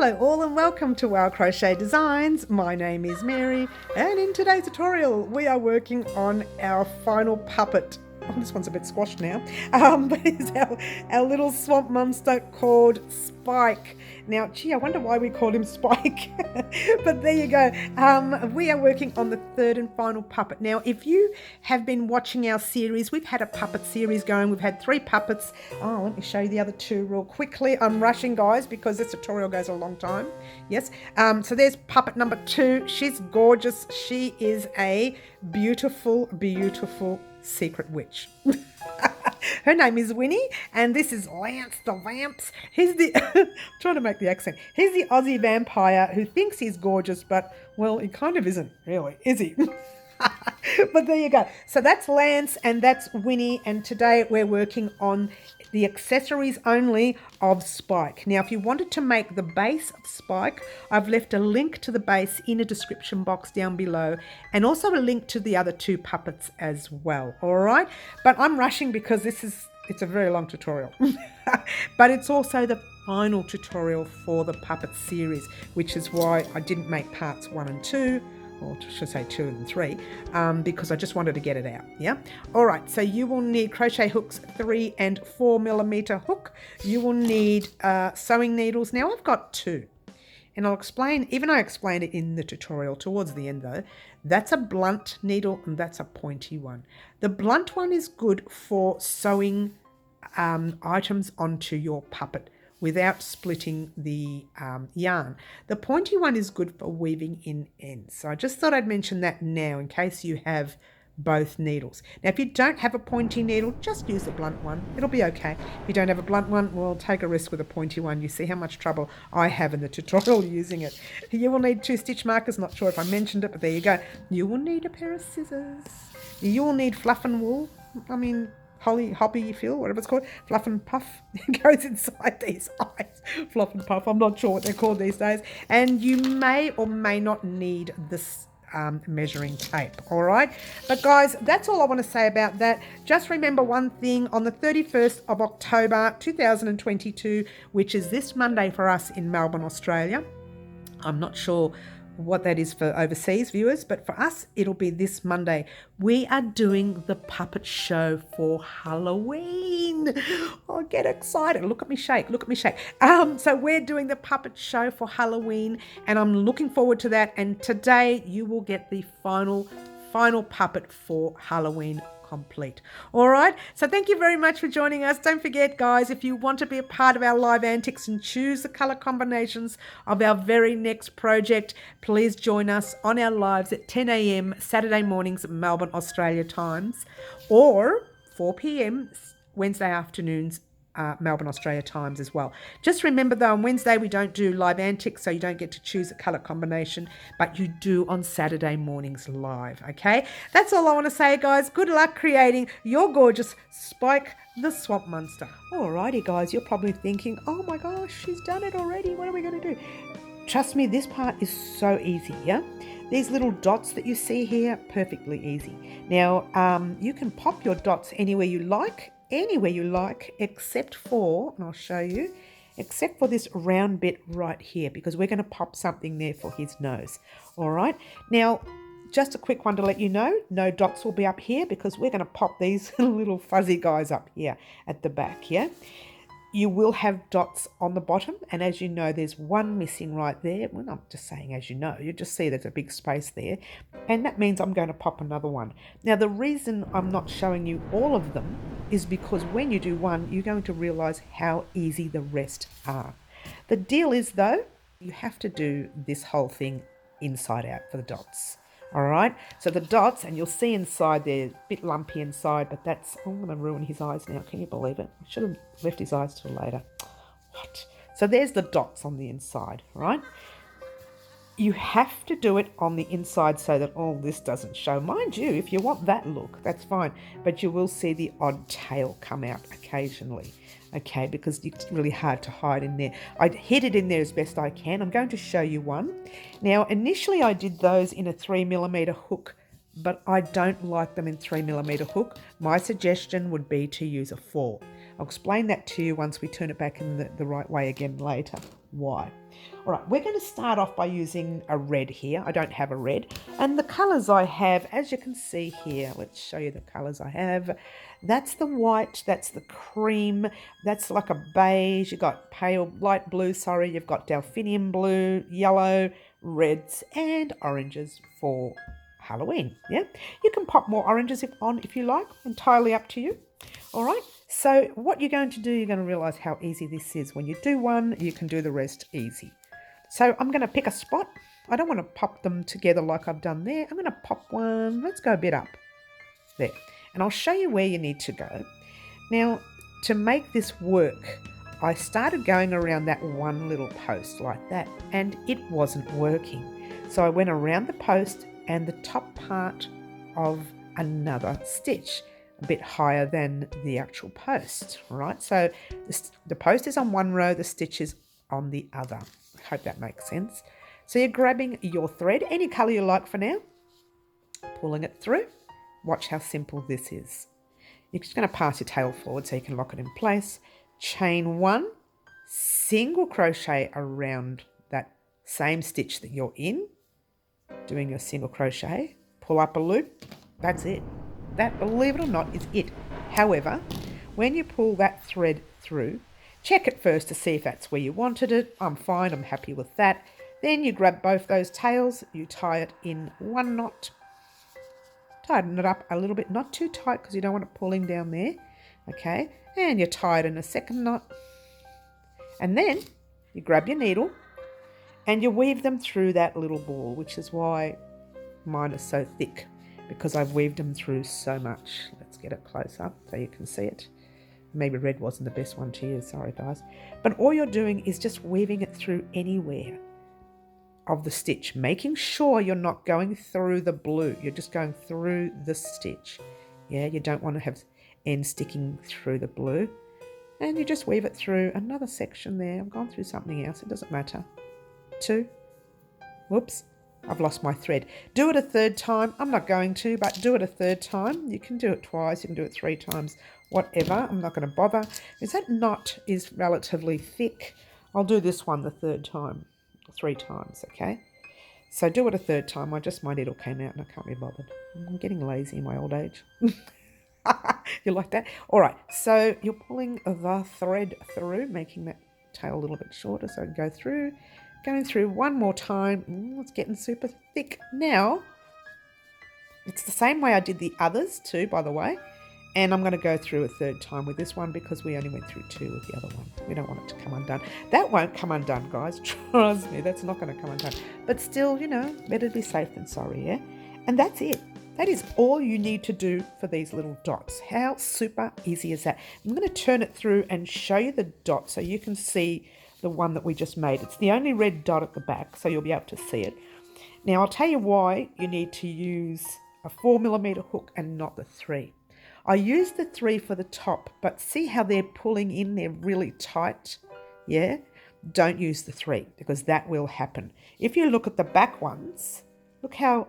Hello all and welcome to our Crochet Designs. My name is Mary and in today's tutorial we are working on our final puppet. Oh, this one's a bit squashed now. But it's our little swamp monster called Spike. Now, gee, I wonder why we called him Spike. But there you go. We are working on the third and final puppet. Now, if you have been watching our series, we've had a puppet series going. We've had 3 puppets. Oh, let me show you the other 2 real quickly. I'm rushing, guys, because this tutorial goes a long time. Yes. So there's puppet number 2. She's gorgeous. She is a beautiful, beautiful secret witch. Her name is Winnie, and this is Vance the Vamps. He's the trying to make the accent. He's the Aussie vampire who thinks he's gorgeous, but well, he kind of isn't really, is he? But there you go. So that's Lance and that's Winnie, and today we're working on the accessories only of Spike. Now, if you wanted to make the base of Spike, I've left a link to the base in a description box down below, and also a link to the other 2 puppets as well. All right, but I'm rushing because it's a very long tutorial. But it's also the final tutorial for the puppet series, which is why I didn't make parts 1 and 2. Or should I say 2 and 3, because I just wanted to get it out. Yeah. All right. So you will need crochet hooks, 3 and 4 millimeter hook. You will need sewing needles. Now I've got 2, and I'll explain. Even I explained it in the tutorial towards the end though. That's a blunt needle and that's a pointy one. The blunt one is good for sewing items onto your puppet without splitting the yarn. The pointy one is good for weaving in ends. So I just thought I'd mention that now in case you have both needles. Now, if you don't have a pointy needle, just use the blunt one. It'll be okay. If you don't have a blunt one, well, take a risk with a pointy one. You see how much trouble I have in the tutorial using it. You will need 2 stitch markers. Not sure if I mentioned it, but there you go. You will need a pair of scissors. You will need fluff and wool. Hobby feel, whatever it's called, fluff and puff. It goes inside these eyes. Fluff and puff, I'm not sure what they're called these days. And you may or may not need this measuring tape, all right? But guys, that's all I want to say about that. Just remember one thing, on the 31st of October 2022, which is this Monday for us in Melbourne, Australia. I'm not sure what that is for overseas viewers, but for us it'll be this Monday. We are doing the puppet show for Halloween. Oh, get excited. Look at me shake. So we're doing the puppet show for Halloween, and I'm looking forward to that. And today you will get the final puppet for Halloween complete. All right, so thank you very much for joining us. Don't forget, guys, if you want to be a part of our live antics and choose the color combinations of our very next project, please join us on our lives at 10 a.m. Saturday mornings at Melbourne, Australia times, or 4 p.m. Wednesday afternoons Melbourne, Australia times as well. Just remember though, on Wednesday we don't do live antics, so you don't get to choose a colour combination, but you do on Saturday mornings live, okay? That's all I want to say, guys. Good luck creating your gorgeous Spike the Swamp Monster. Alrighty, guys, you're probably thinking, oh my gosh, she's done it already. What are we going to do? Trust me, this part is so easy, yeah? These little dots that you see here, perfectly easy. Now, you can pop your dots anywhere you like, except for, and I'll show you, except for this round bit right here, because we're going to pop something there for his nose. All right. Now, just a quick one to let you know, no dots will be up here because we're going to pop these little fuzzy guys up here at the back, yeah? You will have dots on the bottom, and as you know, there's one missing right there. Well, I'm just saying as you know, you just see there's a big space there, and that means I'm going to pop another one. Now, the reason I'm not showing you all of them is because when you do one, you're going to realize how easy the rest are. The deal is, though, you have to do this whole thing inside out for the dots. All right, so the dots, and you'll see inside they're a bit lumpy inside, but that's, oh, I'm going to ruin his eyes now. Can you believe it? I should have left his eyes till later. What? So there's the dots on the inside, right? You have to do it on the inside so that all this doesn't show. Mind you, if you want that look, that's fine, but you will see the odd tail come out occasionally. Okay, because it's really hard to hide in there. I hid it in there as best I can. I'm going to show you one. Now, initially I did those in a 3mm hook, but I don't like them in 3mm hook. My suggestion would be to use a 4. I'll explain that to you once we turn it back in the right way again later. why. All right, we're going to start off by using a red here. I don't have a red. And the colours I have, as you can see here, let's show you the colours I have. That's the white, that's the cream, that's like a beige. You've got pale, light blue, sorry. You've got delphinium blue, yellow, reds and oranges for Halloween. Yeah, you can pop more oranges if you like, entirely up to you. All right, so what you're going to do, you're going to realise how easy this is. When you do one, you can do the rest easy. So I'm going to pick a spot. I don't want to pop them together like I've done there. I'm going to pop one, let's go a bit up there. And I'll show you where you need to go. Now, to make this work, I started going around that one little post like that, and it wasn't working. So I went around the post and the top part of another stitch, a bit higher than the actual post, all right? So the post is on one row, the stitch is on the other. I hope that makes sense. So you're grabbing your thread, any colour you like for now, pulling it through. Watch how simple this is. You're just going to pass your tail forward so you can lock it in place. Chain one, single crochet around that same stitch that you're in, doing your single crochet, pull up a loop. That's it. That, believe it or not, is it. However, when you pull that thread through, check it first to see if that's where you wanted it. I'm fine, I'm happy with that. Then you grab both those tails, you tie it in one knot, tighten it up a little bit, not too tight because you don't want it pulling down there, okay? And you tie it in a second knot. And then you grab your needle and you weave them through that little ball, which is why mine is so thick, because I've weaved them through so much. Let's get it close up so you can see it. Maybe red wasn't the best one to use, sorry guys. But all you're doing is just weaving it through anywhere of the stitch, making sure you're not going through the blue. You're just going through the stitch. Yeah, you don't want to have end sticking through the blue. And you just weave it through another section there. I've gone through something else, it doesn't matter. Two. Whoops, I've lost my thread. Do it a third time. I'm not going to, but do it a third time. You can do it twice, you can do it 3 times, whatever. I'm not going to bother, because that knot is relatively thick. I'll do this one the third time, 3 times, okay? So do it a third time. My needle came out and I can't be bothered. I'm getting lazy in my old age. You like that? All right, so you're pulling the thread through, making that tail a little bit shorter so it can go through. Going through one more time. It's getting super thick now. It's the same way I did the others too, by the way. And I'm going to go through a third time with this one because we only went through 2 with the other one. We don't want it to come undone. That won't come undone, guys. Trust me, that's not going to come undone. But still, you know, better be safe than sorry, yeah? And that's it. That is all you need to do for these little dots. How super easy is that? I'm going to turn it through and show you the dot so you can see the one that we just made. It's the only red dot at the back, so you'll be able to see it. Now, I'll tell you why you need to use a 4mm hook and not the 3. I used the 3 for the top, but see how they're pulling in? They're really tight, yeah? Don't use the 3 because that will happen. If you look at the back ones, look how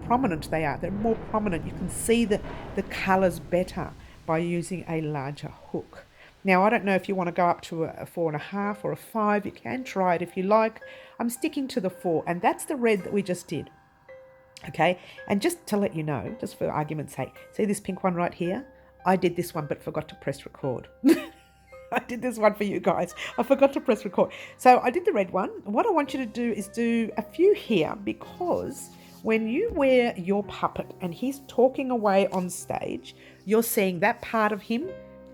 prominent they are. They're more prominent. You can see the colours better by using a larger hook. Now, I don't know if you want to go up to a 4.5 or a 5. You can try it if you like. I'm sticking to the 4, and that's the red that we just did. Okay, and just to let you know, just for argument's sake, see this pink one right here? I did this one but forgot to press record. I did this one for you guys. I forgot to press record. So I did the red one. What I want you to do is do a few here, because when you wear your puppet and he's talking away on stage, you're seeing that part of him.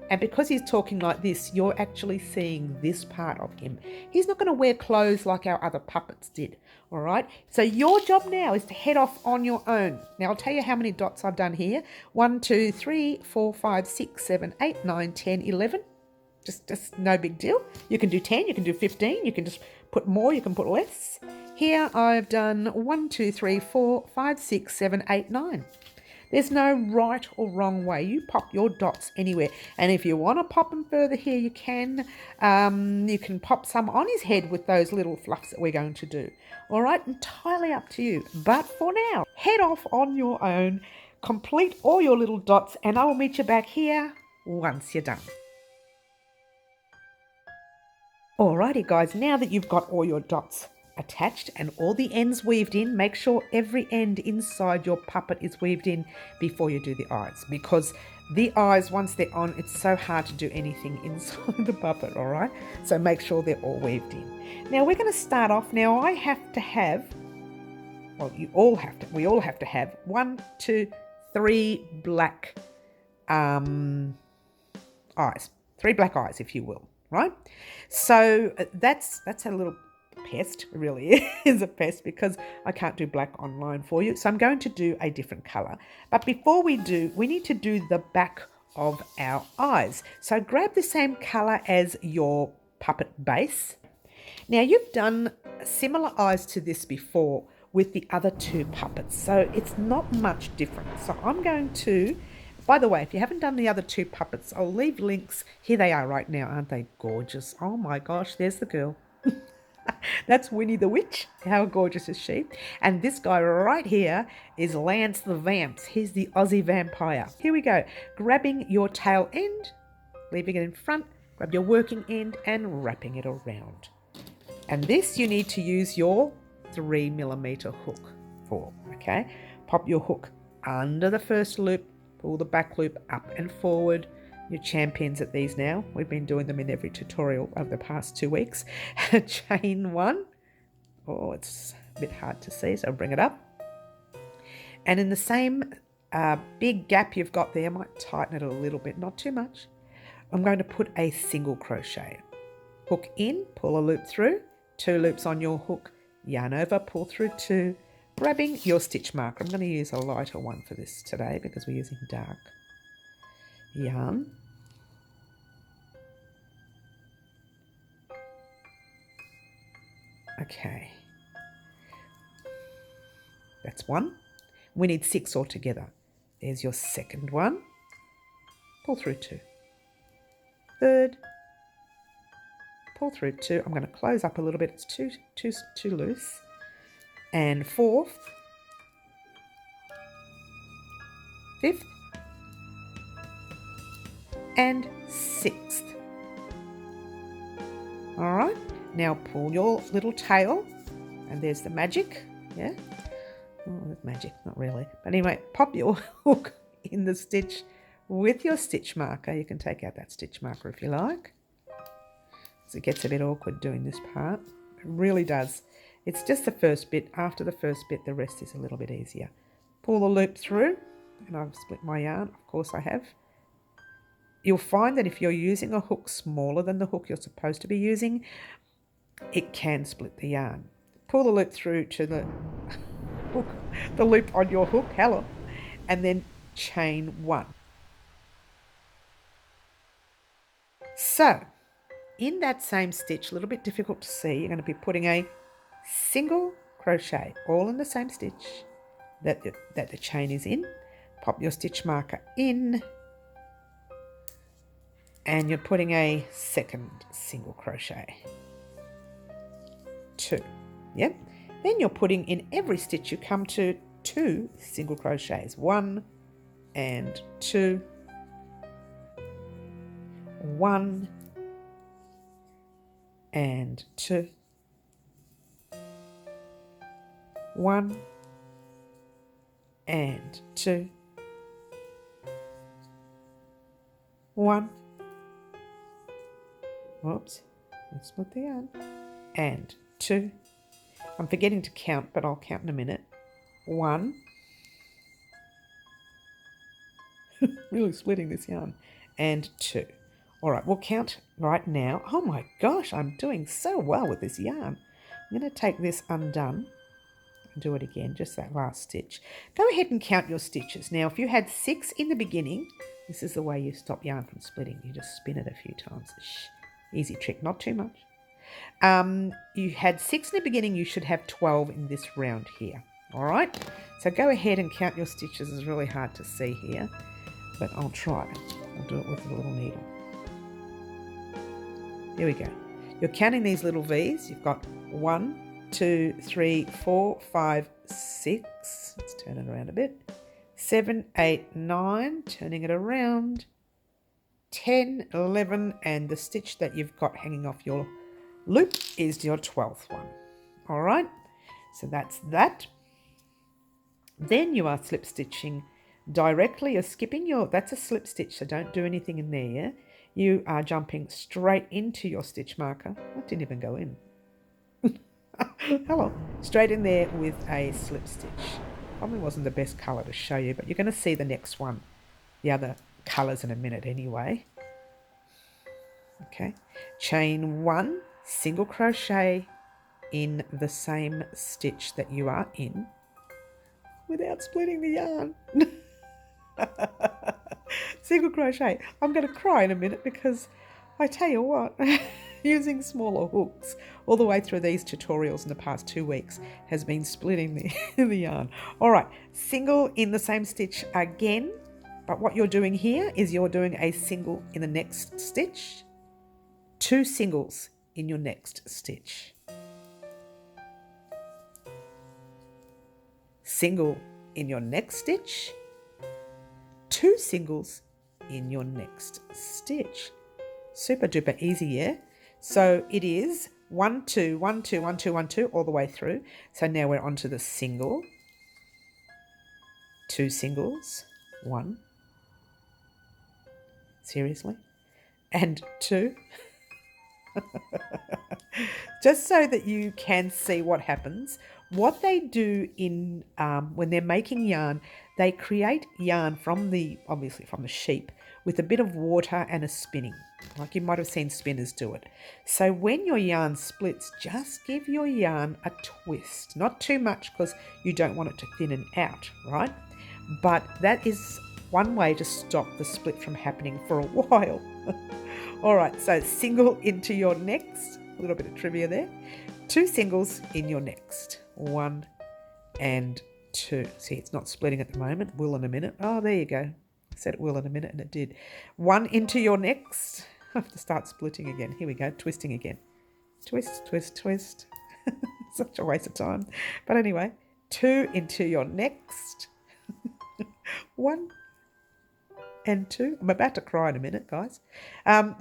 And because he's talking like this, you're actually seeing this part of him. He's not going to wear clothes like our other puppets did, all right? So your job now is to head off on your own. Now, I'll tell you how many dots I've done here. 1, 2, 3, 4, 5, 6, 7, 8, 9, 10, 11. Just no big deal. You can do 10, you can do 15, you can just put more, you can put less. Here I've done 1, 2, 3, 4, 5, 6, 7, 8, 9. There's no right or wrong way. You pop your dots anywhere. And if you want to pop them further here, you can. You can pop some on his head with those little fluffs that we're going to do. All right, entirely up to you. But for now, head off on your own, complete all your little dots, and I will meet you back here once you're done. Alrighty guys, now that you've got all your dots attached and all the ends weaved in, make sure every end inside your puppet is weaved in before you do the eyes, because the eyes, once they're on, it's so hard to do anything inside the puppet, alright? So make sure they're all weaved in. Now we're going to start off. Now I have to have, well, we all have to have 1, 2, 3 black eyes. 3 black eyes, if you will, right? So that's a little pest, it really is a pest, because I can't do black online for you. So I'm going to do a different colour. But before we do, we need to do the back of our eyes. So grab the same colour as your puppet base. Now you've done similar eyes to this before with the other 2 puppets, so it's not much different. So I'm going to, by the way, if you haven't done the other 2 puppets, I'll leave links. Here they are right now. Aren't they gorgeous? Oh my gosh, there's the girl. That's Winnie the Witch. How gorgeous is she? And this guy right here is Lance the Vance. He's the Aussie vampire. Here we go. Grabbing your tail end, leaving it in front, grab your working end and wrapping it around. And this you need to use your 3mm hook for, okay? Pop your hook under the first loop, pull the back loop up and forward. You're champions at these now. We've been doing them in every tutorial over the past 2 weeks. Chain 1. Oh, it's a bit hard to see, so I'll bring it up. And in the same big gap you've got there, I might tighten it a little bit, not too much. I'm going to put a single crochet. Hook in, pull a loop through, 2 loops on your hook, yarn over, pull through 2, grabbing your stitch marker. I'm going to use a lighter one for this today because we're using dark yarn. Okay, that's 1. We need 6 altogether. There's your second one. Pull through 2. Third, pull through 2. I'm going to close up a little bit. It's too loose. And 4th, 5th, and 6th. All right. Now pull your little tail, and there's the magic. Yeah. Oh, that's magic, not really. But anyway, pop your hook in the stitch with your stitch marker. You can take out that stitch marker if you like. So it gets a bit awkward doing this part. It really does. It's just the first bit. After the first bit, the rest is a little bit easier. Pull the loop through, and I've split my yarn. Of course I have. You'll find that if you're using a hook smaller than the hook you're supposed to be using, it can split the yarn. Pull the loop through to the hook, the loop on your hook, hello, and then chain 1. So, in that same stitch, a little bit difficult to see, you're going to be putting a single crochet, all in the same stitch that the chain is in. Pop your stitch marker in, and you're putting a second single crochet. 2. Yep. Then you're putting in every stitch you come to 2 single crochets. 1 and 2. 1 and 2. 1 and 2. 1. Whoops. Let's split the yarn. And 2. I'm forgetting to count, but I'll count in a minute. 1. Really splitting this yarn. And 2. All right, we'll count right now. Oh my gosh, I'm doing so well with this yarn. I'm going to take this undone and do it again, just that last stitch. Go ahead and count your stitches. Now, if you had 6 in the beginning, this is the way you stop yarn from splitting. You just spin it a few times. Easy trick, not too much. You had 6 in the beginning, you should have 12 in this round here. All right, so go ahead and count your stitches. It's really hard to see here, but I'll try. I'll do it with a little needle. Here we go. You're counting these little V's. You've got 1, 2, 3, 4, 5, 6. Let's turn it around a bit. 7, 8, 9. Turning it around. 10, 11, and the stitch that you've got hanging off your loop is your 12th one. All right, so that's that. Then you are slip stitching directly. You're skipping that's a slip stitch, so don't do anything in there, yeah? You are jumping straight into your stitch marker. That didn't even go in. Hello. Straight in there with a slip stitch. Probably wasn't the best colour to show you, but you're going to see the next one, the other colours in a minute anyway. Okay. Chain 1, single crochet in the same stitch that you are in without splitting the yarn. Single crochet. I'm going to cry in a minute because I tell you what, using smaller hooks all the way through these tutorials in the past 2 weeks has been splitting the yarn. All right, single in the same stitch again, but what you're doing here is you're doing a single in the next stitch, 2 singles in your next stitch. Single in your next stitch, 2 singles in your next stitch. Super duper easy, yeah? So it is 1, 2, 1, 2, 1, 2, 1, 2 all the way through. So now we're onto the single, 2 singles, 1, seriously, and 2. Just so that you can see what happens. What they do in when they're making yarn, they create yarn obviously from the sheep with a bit of water and a spinning. Like you might have seen spinners do it. So when your yarn splits, just give your yarn a twist. Not too much because you don't want it to thin out, right? But that is one way to stop the split from happening for a while. All right, so single into your next. A little bit of trivia there. 2 singles in your next. 1 and 2. See, it's not splitting at the moment. Will in a minute. Oh, there you go. I said it will in a minute and it did. 1 into your next. I have to start splitting again. Here we go. Twisting again. Twist, twist, twist. Such a waste of time. But anyway, 2 into your next. 1 and 2. I'm about to cry in a minute, guys. I'm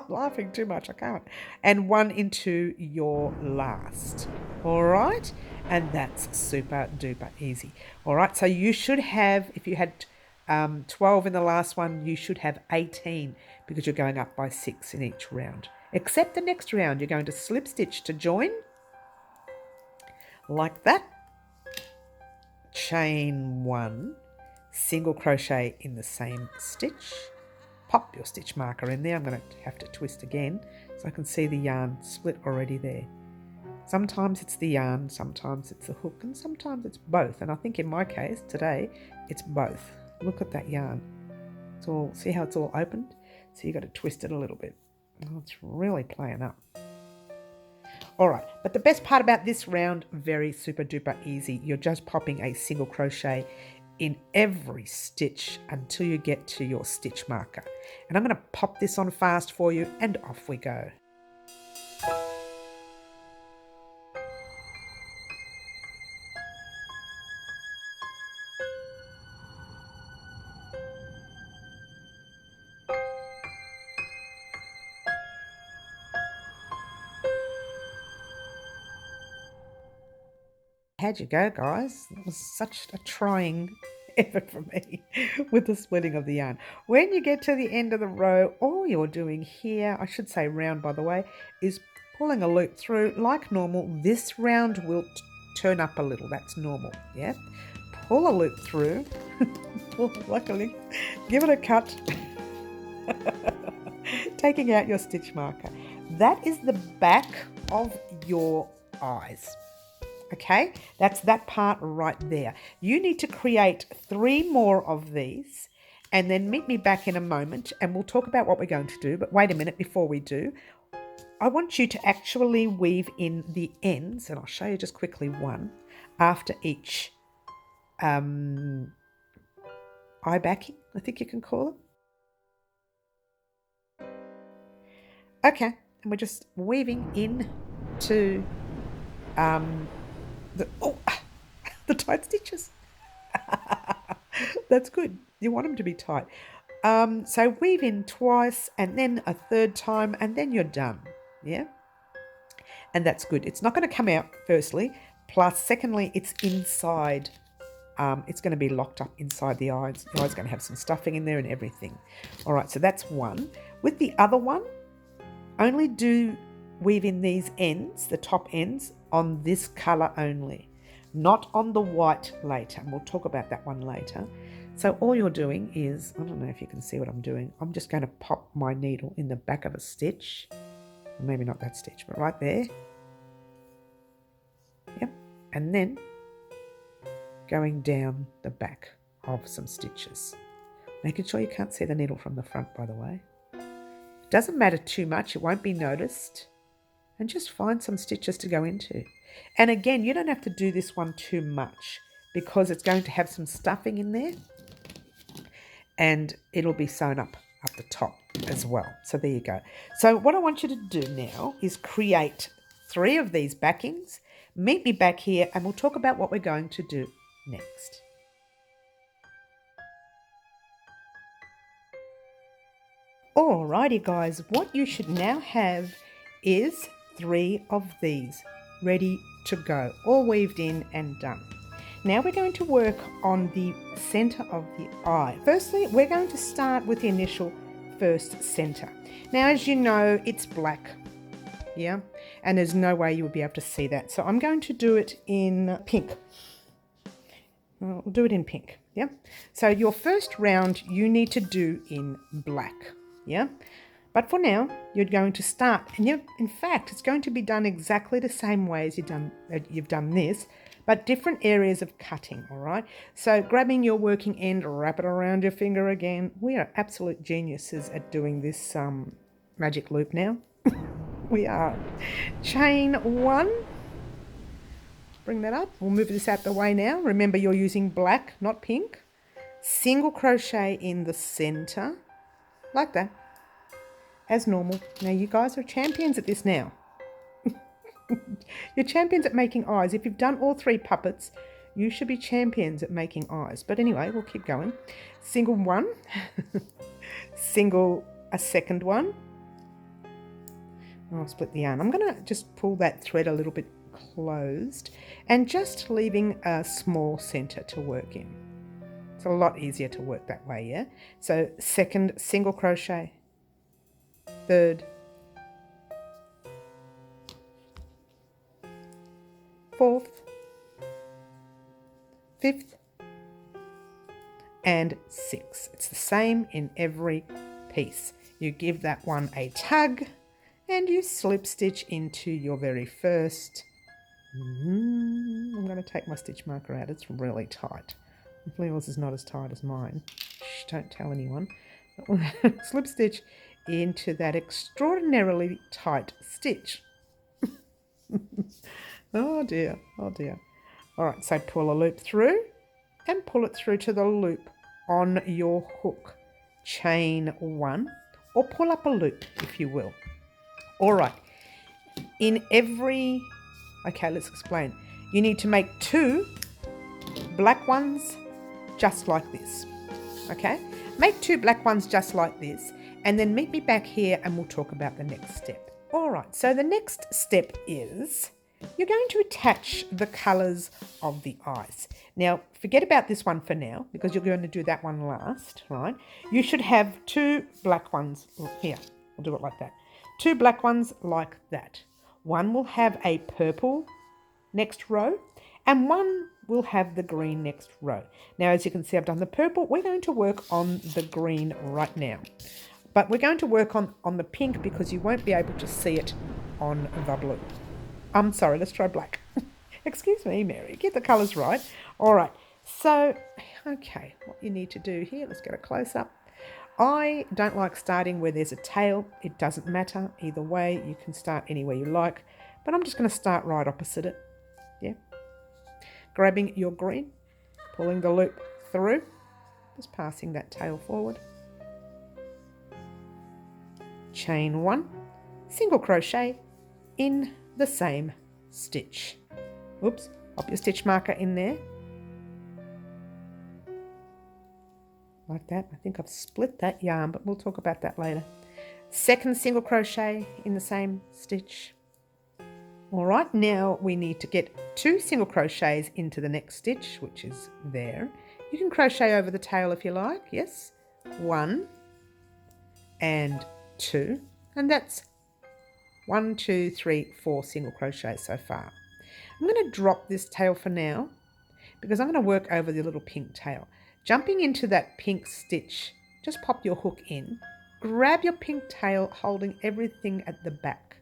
laughing too much. I can't. And 1 into your last. All right. And that's super duper easy. All right. So you should have, if you had 12 in the last one, you should have 18 because you're going up by 6 in each round. Except the next round, you're going to slip stitch to join. Like that. Chain 1. Single crochet in the same stitch. Pop your stitch marker in there. I'm going to have to twist again so I can see the yarn split already there. Sometimes it's the yarn, sometimes it's the hook, and sometimes it's both. And I think in my case today, it's both. Look at that yarn. See how it's all opened? So you've got to twist it a little bit. Oh, it's really playing up. All right, but the best part about this round, very super duper easy. You're just popping a single crochet in every stitch until you get to your stitch marker. And I'm going to pop this on fast for you and off we go. How'd you go, guys? It was such a trying effort for me with the splitting of the yarn. When you get to the end of the row, all you're doing here, I should say round by the way, is pulling a loop through like normal. This round will turn up a little. That's normal, yeah? Pull a loop through, luckily, give it a cut, taking out your stitch marker. That is the back of your eyes. Okay, that's that part right there. You need to create 3 more of these and then meet me back in a moment and we'll talk about what we're going to do. But wait a minute before we do. I want you to actually weave in the ends, and I'll show you just quickly one after each eye backing, I think you can call it. Okay, and we're just weaving in to the tight stitches. That's good. You want them to be tight. So weave in twice and then a third time and then you're done. Yeah. and that's good. It's not going to come out, firstly, plus secondly, it's inside. It's going to be locked up inside the eyes. The eye's going to have some stuffing in there and everything. All right, so that's one. With the other one, only do weave in these ends, the top ends, on this colour only, not on the white later. And we'll talk about that one later. So all you're doing is, I don't know if you can see what I'm doing. I'm just going to pop my needle in the back of a stitch. Maybe not that stitch, but right there. Yep. And then going down the back of some stitches. Making sure you can't see the needle from the front, by the way. It doesn't matter too much. It won't be noticed. And just find some stitches to go into. And again, you don't have to do this one too much because it's going to have some stuffing in there. And it'll be sewn up the top as well. So there you go. So what I want you to do now is create 3 of these backings. Meet me back here and we'll talk about what we're going to do next. Alrighty guys, what you should now have is 3 of these ready to go, all weaved in and done. Now we're going to work on the center of the eye. Firstly, we're going to start with the initial first center. Now, as you know, it's black, yeah? And there's no way you will be able to see that. So I'm going to do it in pink. We'll do it in pink, yeah? So your first round you need to do in black, yeah? But for now, you're going to start, and in fact, it's going to be done exactly the same way as you've done this, but different areas of cutting, all right? So grabbing your working end, wrap it around your finger again. We are absolute geniuses at doing this magic loop now. We are. Chain 1. Bring that up. We'll move this out the way now. Remember, you're using black, not pink. Single crochet in the center, like that, as normal. Now, you guys are champions at this now. You're champions at making eyes. If you've done all 3 puppets, you should be champions at making eyes. But anyway, we'll keep going. Single 1, single a second one. I'll split the yarn. I'm going to just pull that thread a little bit closed and just leaving a small center to work in. It's a lot easier to work that way, yeah? So second single crochet, third, fourth, fifth, and sixth. It's the same in every piece. You give that one a tug and you slip stitch into your very first. I'm going to take my stitch marker out. It's really tight. Hopefully yours is not as tight as mine. Shh, don't tell anyone. Slip stitch into that extraordinarily tight stitch. Oh dear, oh dear. All right, so pull a loop through and pull it through to the loop on your hook. Chain 1 or pull up a loop if you will. All right, in every, okay, let's explain. You need to make 2 black ones just like this, okay? Make 2 black ones just like this and then meet me back here and we'll talk about the next step. All right, so the next step is you're going to attach the colours of the eyes. Now, forget about this one for now because you're going to do that one last, right? You should have 2 black ones here. I'll do it like that. 2 black ones like that. One will have a purple next row and one will have the green next row. Now, as you can see, I've done the purple. We're going to work on the green right now. But we're going to work on the pink because you won't be able to see it on the blue. I'm sorry, let's try black. Excuse me, Mary, get the colours right. All right, so, okay, what you need to do here, let's get a close-up. I don't like starting where there's a tail. It doesn't matter either way. You can start anywhere you like, but I'm just going to start right opposite it. Yeah. Grabbing your green, pulling the loop through, just passing that tail forward. Chain 1, single crochet in the same stitch. Oops, pop your stitch marker in there. Like that. I think I've split that yarn, but we'll talk about that later. Second single crochet in the same stitch. All right, now we need to get 2 single crochets into the next stitch, which is there. You can crochet over the tail if you like, yes. 1 and 2, and that's 1, 2, 3, 4 single crochets so far. I'm going to drop this tail for now because I'm going to work over the little pink tail. Jumping into that pink stitch, just pop your hook in, grab your pink tail holding everything at the back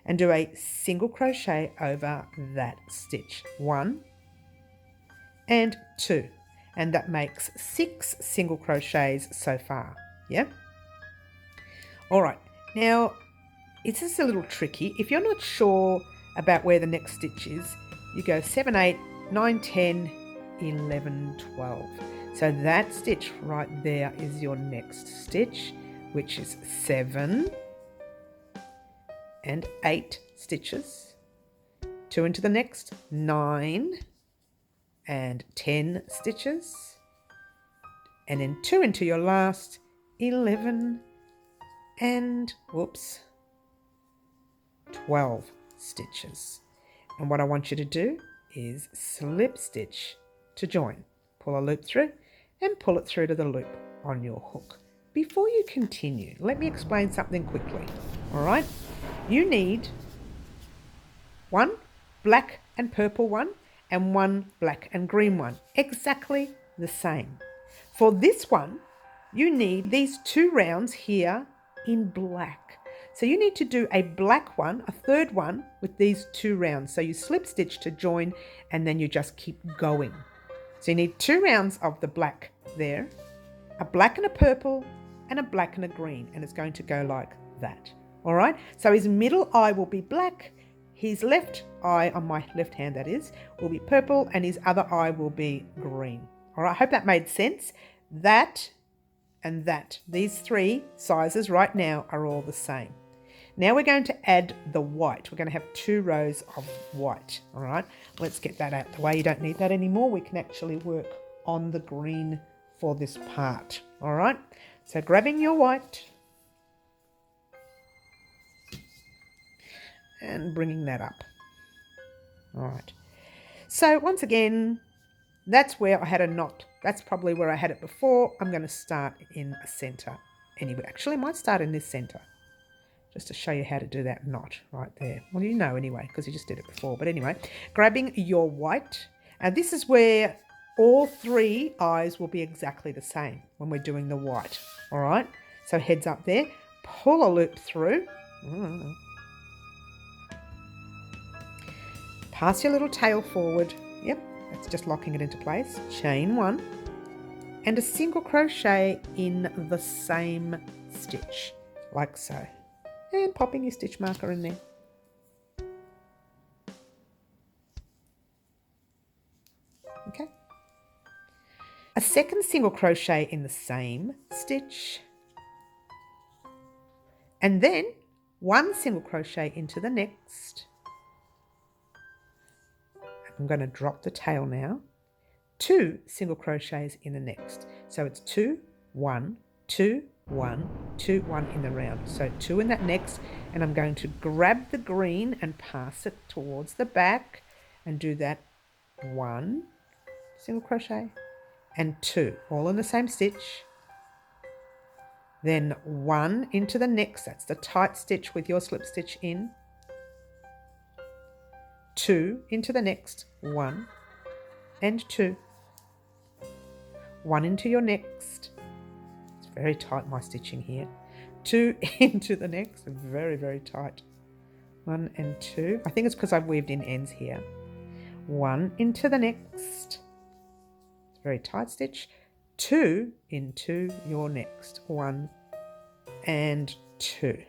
and do a single crochet over that stitch. 1 and 2, and that makes 6 single crochets so far. Yeah. All right, now it's just a little tricky. If you're not sure about where the next stitch is, you go 7, 8, 9, 10, 11, 12. So that stitch right there is your next stitch, which is 7 and 8 stitches. 2 into the next, 9 and 10 stitches. And then 2 into your last, 11 and, 12 stitches. And what I want you to do is slip stitch to join. Pull a loop through and pull it through to the loop on your hook. Before you continue, let me explain something quickly. All right, you need 1 black and purple one and 1 black and green one, exactly the same. For this one, you need these 2 rounds here in black. So you need to do a black one, a third one with these 2 rounds. So you slip stitch to join and then you just keep going. So you need 2 rounds of the black there, a black and a purple and a black and a green, and it's going to go like that. All right, so his middle eye will be black, his left eye, on my left hand that is, will be purple, and his other eye will be green. All right, I hope that made sense. That and that, these 3 sizes right now are all the same. Now we're going to add the white. We're going to have 2 rows of white. All right, let's get that out of the way. You don't need that anymore. We can actually work on the green for this part. All right, so grabbing your white and bringing that up. All right, so once again, that's where I had a knot. That's probably where I had it before. I'm going to start in a center. Anyway, actually I might start in this center, just to show you how to do that knot right there. Well, you know anyway, because you just did it before. But anyway, grabbing your white, and this is where all 3 eyes will be exactly the same when we're doing the white. All right, so heads up there, pull a loop through, pass your little tail forward. Yep, that's just locking it into place. Chain 1 and a single crochet in the same stitch, like so. And popping your stitch marker in there. Okay. A second single crochet in the same stitch. And then 1 single crochet into the next. I'm going to drop the tail now. 2 single crochets in the next. So it's 2, 1, 2, 1, 2, 1 in the round. So 2 in that next, and I'm going to grab the green and pass it towards the back and do that 1 single crochet and 2, all in the same stitch. Then 1 into the next, that's the tight stitch with your slip stitch in. 2 into the next, 1 and 2. 1 into your next. Very tight, my stitching here. 2 into the next, very, very tight. 1 and 2. I think it's because I've weaved in ends here. 1 into the next. It's a very tight stitch. 2 into your next. 1 and 2.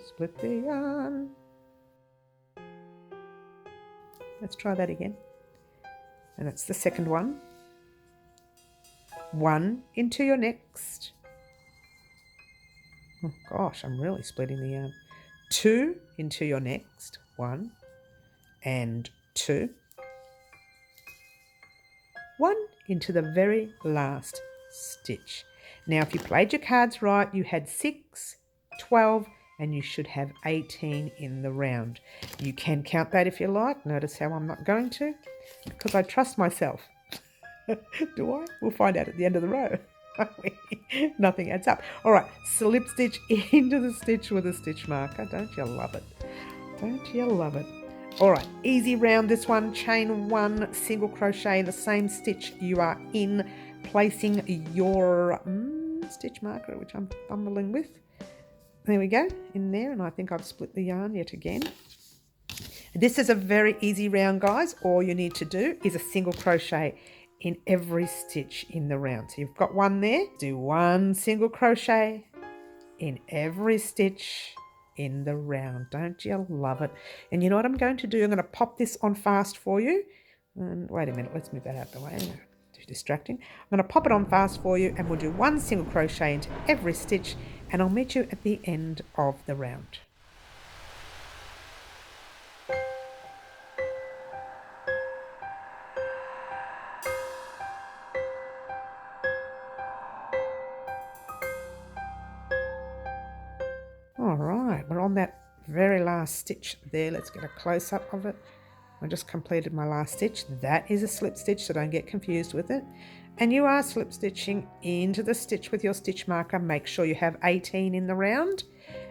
Split the yarn. Let's try that again. And that's the second one. 1 into your next. Oh gosh, I'm really splitting the yarn. 2 into your next. 1 and 2. 1 into the very last stitch. Now if you played your cards right, you had 6, 12 and you should have 18 in the round. You can count that if you like. Notice how I'm not going to, because I trust myself. Do I? We'll find out at the end of the row. Nothing adds up. All right, slip stitch into the stitch with a stitch marker. Don't you love it? Don't you love it? All right, easy round this one. Chain 1, single crochet in the same stitch you are in, placing your stitch marker, which I'm fumbling with. There we go, in there, and I think I've split the yarn yet again. This is a very easy round, guys. All you need to do is a single crochet in every stitch in the round. So you've got one there, do 1 single crochet in every stitch in the round. Don't you love it? And you know what I'm going to do? I'm going to pop this on fast for you. And wait a minute, let's move that out the way. Too distracting. I'm going to pop it on fast for you, and we'll do 1 single crochet into every stitch, and I'll meet you at the end of the round. All right, we're on that very last stitch there. Let's get a close-up of it. I just completed my last stitch. That is a slip stitch, so don't get confused with it. And you are slip stitching into the stitch with your stitch marker. Make sure you have 18 in the round,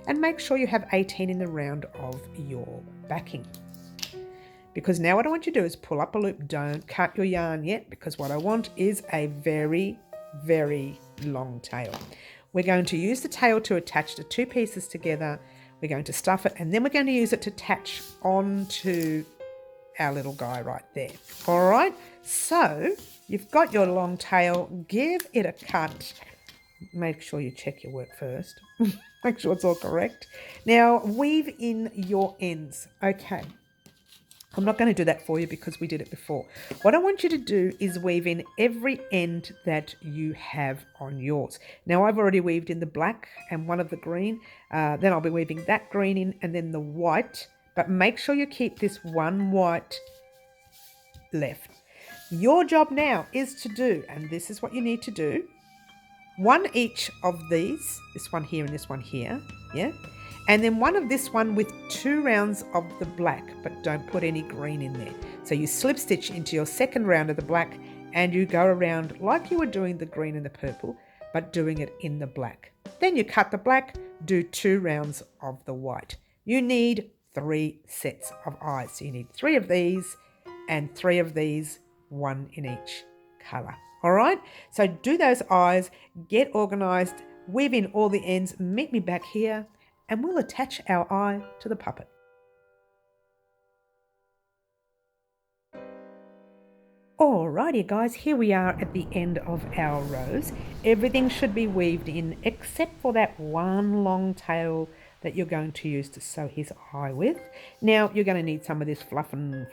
and make sure you have 18 in the round of your backing. Because now what I want you to do is pull up a loop. Don't cut your yarn yet, because what I want is a very, very long tail. We're going to use the tail to attach the 2 pieces together. We're going to stuff it, and then we're going to use it to attach onto our little guy right there. All right, so you've got your long tail. Give it a cut. Make sure you check your work first. Make sure it's all correct. Now weave in your ends. Okay. I'm not going to do that for you because we did it before. What I want you to do is weave in every end that you have on yours. Now I've already weaved in the black and one of the green. Then I'll be weaving that green in and then the white. But make sure you keep this one white left. Your job now is to do, and this is what you need to do, 1 each of these, this one here and this one here, yeah? And then one of this one with 2 rounds of the black, but don't put any green in there. So you slip stitch into your second round of the black and you go around like you were doing the green and the purple, but doing it in the black. Then you cut the black, do 2 rounds of the white. You need 3 sets of eyes. So you need 3 of these and 3 of these, 1 in each colour. All right, so do those eyes, get organised, weave in all the ends, meet me back here, and we'll attach our eye to the puppet. Alrighty guys, here we are at the end of our rows. Everything should be weaved in except for that one long tail that you're going to use to sew his eye with. Now you're going to need some of this fluff and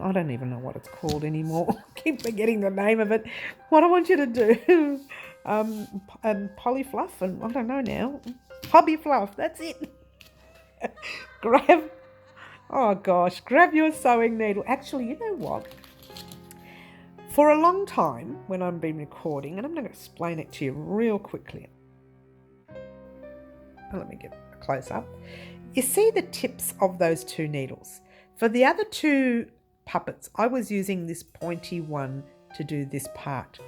I don't even know what it's called anymore. I keep forgetting the name of it. What I want you to do, and poly fluff, and I don't know now, hobby fluff, that's it. grab your sewing needle. Actually, you know what? For a long time when I've been recording, and I'm going to explain it to you real quickly. Let me get a close up. You see the tips of those 2 needles. For the other 2 puppets, I was using this pointy one to do this part.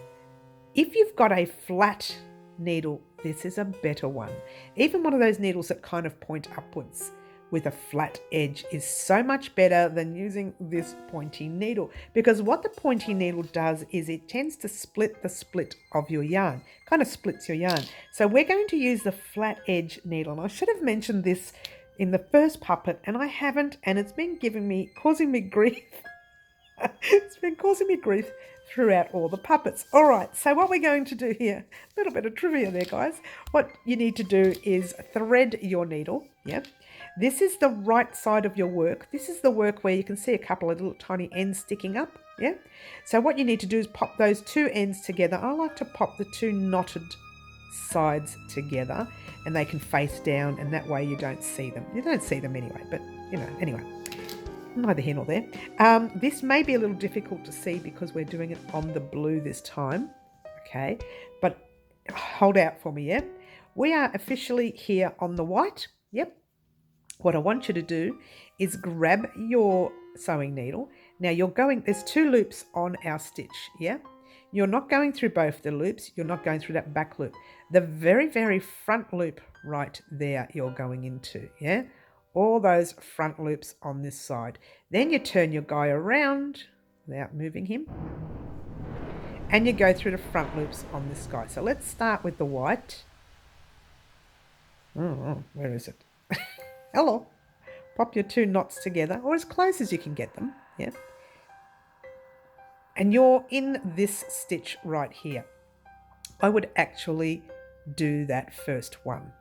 If you've got a flat needle, this is a better one. Even one of those needles that kind of point upwards with a flat edge is so much better than using this pointy needle, because what the pointy needle does is it tends to split the split of your yarn, kind of splits your yarn. So we're going to use the flat edge needle, and I should have mentioned this in the first puppet and I haven't, and it's been causing me grief. It's been causing me grief throughout all the puppets. All right, so what we're going to do here, a little bit of trivia there guys. What you need to do is thread your needle, yeah? This is the right side of your work. This is the work where you can see a couple of little tiny ends sticking up, yeah? So what you need to do is pop those 2 ends together. I like to pop the 2 knotted sides together, and they can face down, and that way you don't see them. You don't see them anyway, but you know, anyway. Neither here nor there. This may be a little difficult to see because we're doing it on the blue this time, okay? But hold out for me, yeah? we are officially here on the white. Yep. What I want you to do is grab your sewing needle. Now there's 2 loops on our stitch, yeah? You're not going through both the loops. You're not going through that back loop. The very, very front loop right there you're going into, yeah? All those front loops on this side. Then you turn your guy around without moving him. And you go through the front loops on this guy. So let's start with the white. Oh, where is it? Hello. Pop your 2 knots together, or as close as you can get them, yeah? And you're in this stitch right here. I would actually do that first one,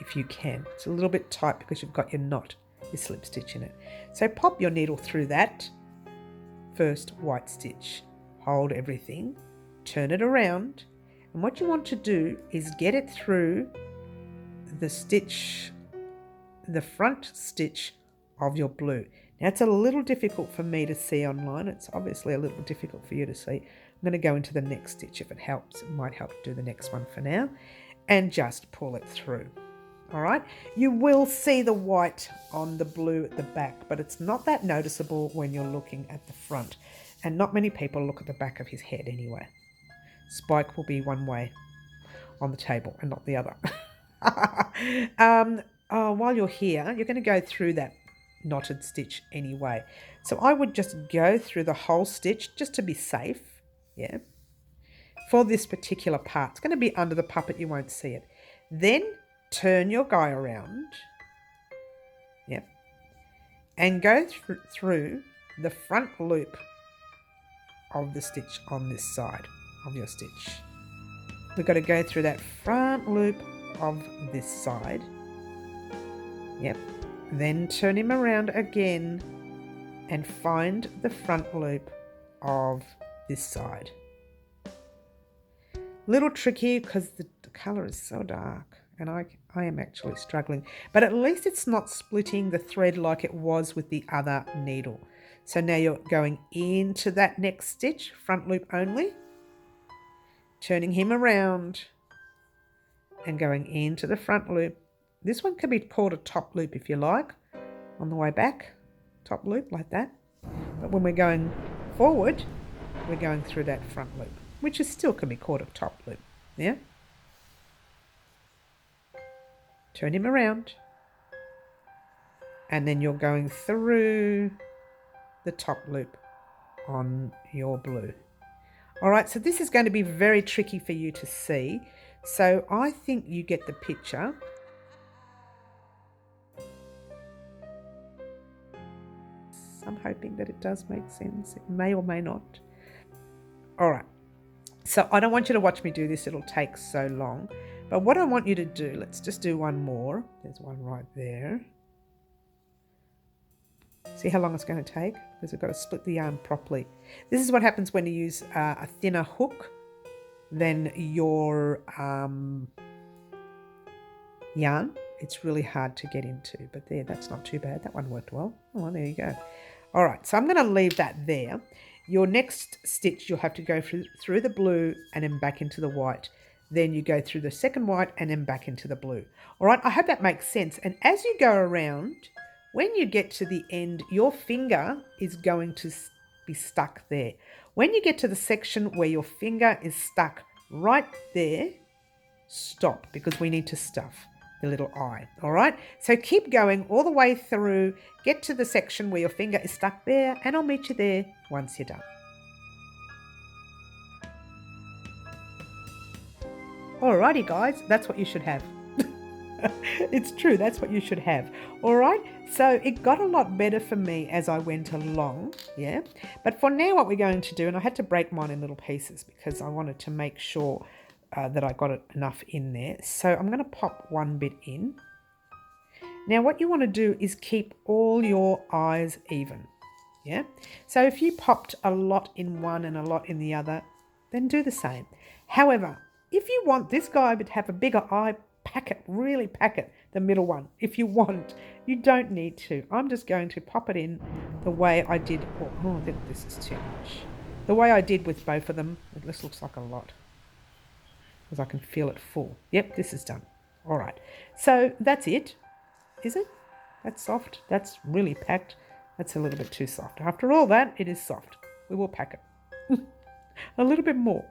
if you can. It's a little bit tight because you've got your knot, your slip stitch in it. So pop your needle through that first white stitch. Hold everything, turn it around, and what you want to do is get it through the stitch, the front stitch of your blue. Now it's a little difficult for me to see online. It's obviously a little difficult for you to see. I'm going to go into the next stitch if it helps. It might help do the next one for now. And just pull it through. All right. You will see the white on the blue at the back, but it's not that noticeable when you're looking at the front. And not many people look at the back of his head anyway. Spike will be one way on the table and not the other. While you're here, you're going to go through that knotted stitch anyway. So I would just go through the whole stitch just to be safe, yeah, for this particular part. It's going to be under the puppet, you won't see it. Then turn your guy around, yep, and go through the front loop of the stitch on this side of your stitch. We've got to go through that front loop of this side, yep. Then turn him around again and find the front loop of this side. Little tricky because the colour is so dark and I am actually struggling. But at least it's not splitting the thread like it was with the other needle. So now you're going into that next stitch, front loop only, turning him around and going into the front loop. This one can be called a top loop if you like, on the way back, top loop like that. But when we're going forward, we're going through that front loop, which is still can be called a top loop, yeah? Turn him around, and then you're going through the top loop on your blue. All right, so this is going to be very tricky for you to see. So I think you get the picture. I'm hoping that it does make sense. It may or may not. All right. So I don't want you to watch me do this. It'll take so long. But what I want you to do, let's just do one more. There's one right there. See how long it's going to take? Because we've got to split the yarn properly. This is what happens when you use a thinner hook than your yarn. It's really hard to get into, but there, that's not too bad. That one worked well. Oh, well, there you go. All right, so I'm going to leave that there. Your next stitch, you'll have to go through the blue and then back into the white. Then you go through the second white and then back into the blue. All right, I hope that makes sense. And as you go around, when you get to the end, your finger is going to be stuck there. When you get to the section where your finger is stuck right there, stop, because we need to stuff the little eye. All right, so keep going all the way through, get to the section where your finger is stuck there, and I'll meet you there once you're done. Alrighty guys, that's what you should have. It's true, that's what you should have. All right, so it got a lot better for me as I went along, yeah. But for now, what we're going to do, and I had to break mine in little pieces because I wanted to make sure that I got it enough in there. So I'm going to pop one bit in. Now what you want to do is keep all your eyes even, yeah. So if you popped a lot in one and a lot in the other, then do the same. However, if you want this guy to have a bigger eye, pack it, really pack it, the middle one, if you want. You don't need to. I'm just going to pop it in the way I did. Oh, I think this is too much. The way I did with both of them. This looks like a lot. because I can feel it full. Yep, this is done. All right, so that's it. Is it? That's soft. That's really packed. That's a little bit too soft. After all that, it is soft. We will pack it a little bit more.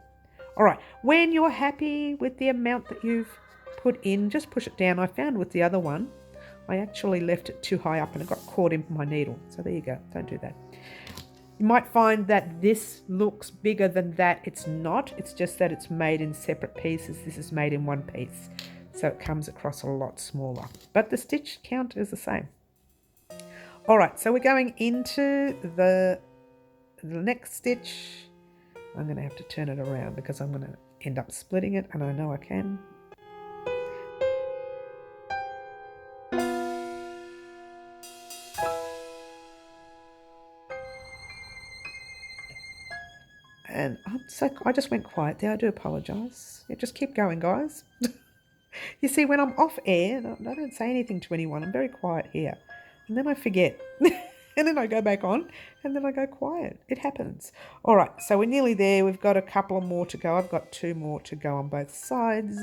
All right, when you're happy with the amount that you've put in, just push it down. I found with the other one, I actually left it too high up and it got caught in my needle. So there you go. Don't do that. You might find that this looks bigger than that. It's not. It's just that it's made in separate pieces. This is made in one piece. So it comes across a lot smaller. But the stitch count is the same. All right, so we're going into the next stitch. I'm going to have to turn it around because I'm going to end up splitting it, and I know I can. And I just went quiet there. I do apologise. Yeah, just keep going, guys. You see, when I'm off air, I don't say anything to anyone. I'm very quiet here. And then I forget. And then I go back on and then I go quiet. It happens. All right, so we're nearly there. We've got a couple more to go. I've got 2 more to go on both sides.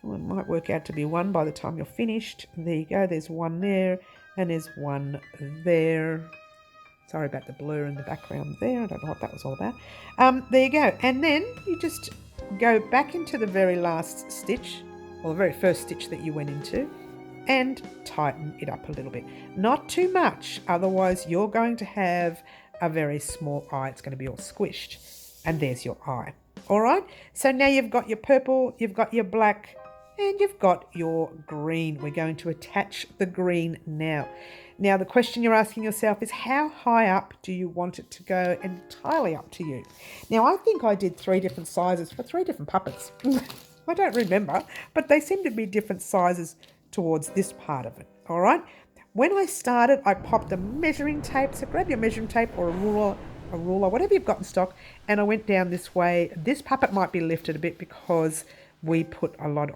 Well, it might work out to be 1 by the time you're finished. There you go. There's 1 there and there's 1 there. Sorry about the blur in the background there. I don't know what that was all about. There you go. And then you just go back into the very last stitch, or the very first stitch that you went into, and tighten it up a little bit. Not too much, otherwise you're going to have a very small eye. It's going to be all squished. And there's your eye. All right, so now you've got your purple, you've got your black, and you've got your green. We're going to attach the green now. Now, the question you're asking yourself is, how high up do you want it to go? Entirely up to you. Now, I think I did 3 different sizes for 3 different puppets. I don't remember, but they seem to be different sizes towards this part of it. All right. When I started, I popped a measuring tape. So grab your measuring tape or a ruler, whatever you've got in stock, and I went down this way. This puppet might be lifted a bit because I put a lot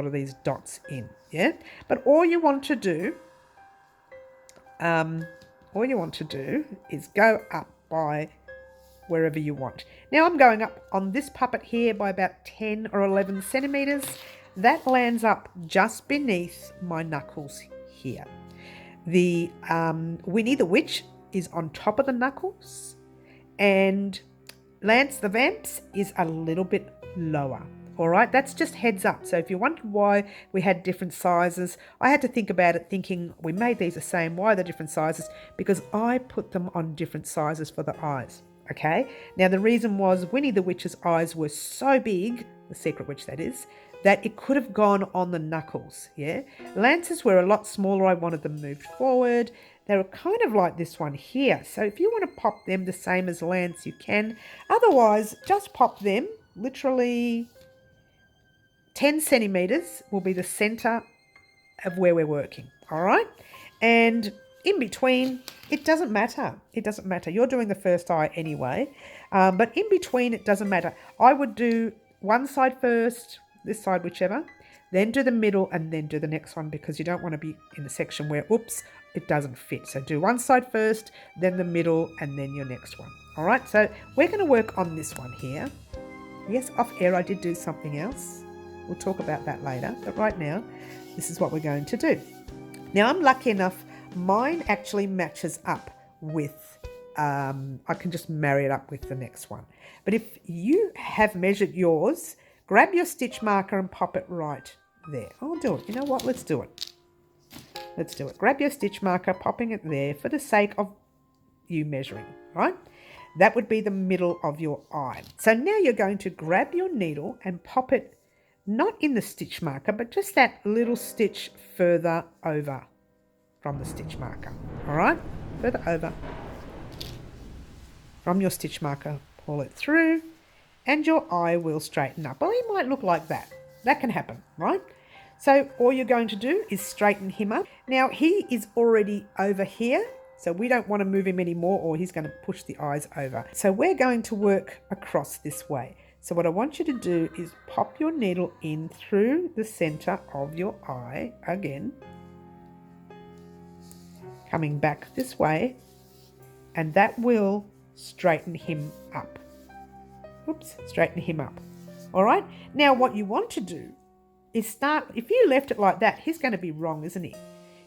of these dots in. Yeah. But all you want to do is go up by wherever you want. Now I'm going up on this puppet here by about 10 or 11 centimeters. That lands up just beneath my knuckles here. The Winnie the Witch is on top of the knuckles, and Lance the Vamps is a little bit lower. All right, that's just heads up. So if you wondered why we had different sizes, I had to think about it, thinking we made these the same. Why the different sizes? Because I put them on different sizes for the eyes. Okay, now the reason was Winnie the Witch's eyes were so big, the secret witch that is, that it could have gone on the knuckles. Yeah, Lance's were a lot smaller. I wanted them moved forward. They were kind of like this one here. So if you want to pop them the same as Lance, you can. Otherwise, just pop them literally 10 centimeters will be the center of where we're working. All right, and in between, it doesn't matter. It doesn't matter. You're doing the first eye anyway. But in between, it doesn't matter. I would do one side first, this side, whichever, then do the middle and then do the next one, because you don't want to be in the section where, oops, it doesn't fit. So do one side first, then the middle, and then your next one. All right, so we're going to work on this one here. Yes, off air, I did do something else. We'll talk about that later. But right now, this is what we're going to do. Now, I'm lucky enough, mine actually matches up with, I can just marry it up with the next one. But if you have measured yours, grab your stitch marker and pop it right there. I'll do it. You know what? Let's do it. Let's do it. Grab your stitch marker, popping it there for the sake of you measuring, right? That would be the middle of your eye. So now you're going to grab your needle and pop it not in the stitch marker, but just that little stitch further over from the stitch marker. All right, further over from your stitch marker, pull it through, and your eye will straighten up. Well, he might look like that. That can happen, right? So all you're going to do is straighten him up. Now he is already over here, so we don't want to move him anymore, or he's going to push the eyes over. So we're going to work across this way. So what I want you to do is pop your needle in through the center of your eye again, coming back this way, and that will straighten him up. Oops, straighten him up. All right. Now what you want to do is start, if you left it like that, he's going to be wrong, isn't he?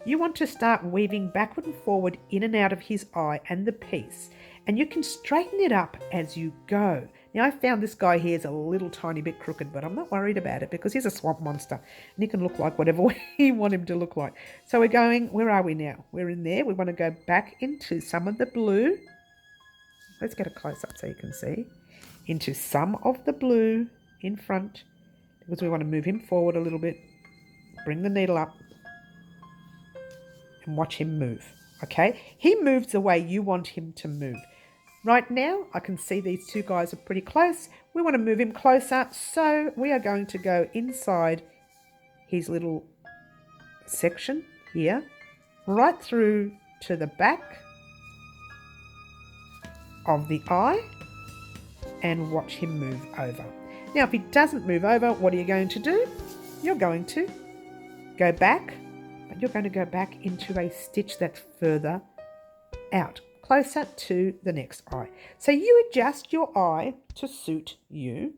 You want to start weaving backward and forward in and out of his eye and the piece, and you can straighten it up as you go. Now I found this guy here is a little tiny bit crooked, but I'm not worried about it because he's a swamp monster and he can look like whatever way you want him to look like. So we're going, where are we now? We're in there. We want to go back into some of the blue. Let's get a close up so you can see. Into some of the blue in front because we want to move him forward a little bit. Bring the needle up. And watch him move, okay? He moves the way you want him to move. Right now, I can see these two guys are pretty close. We want to move him closer, so we are going to go inside his little section here, right through to the back of the eye, and watch him move over. Now, if he doesn't move over, what are you going to do? You're going to go back, but you're going to go back into a stitch that's further out, closer to the next eye. So you adjust your eye to suit you.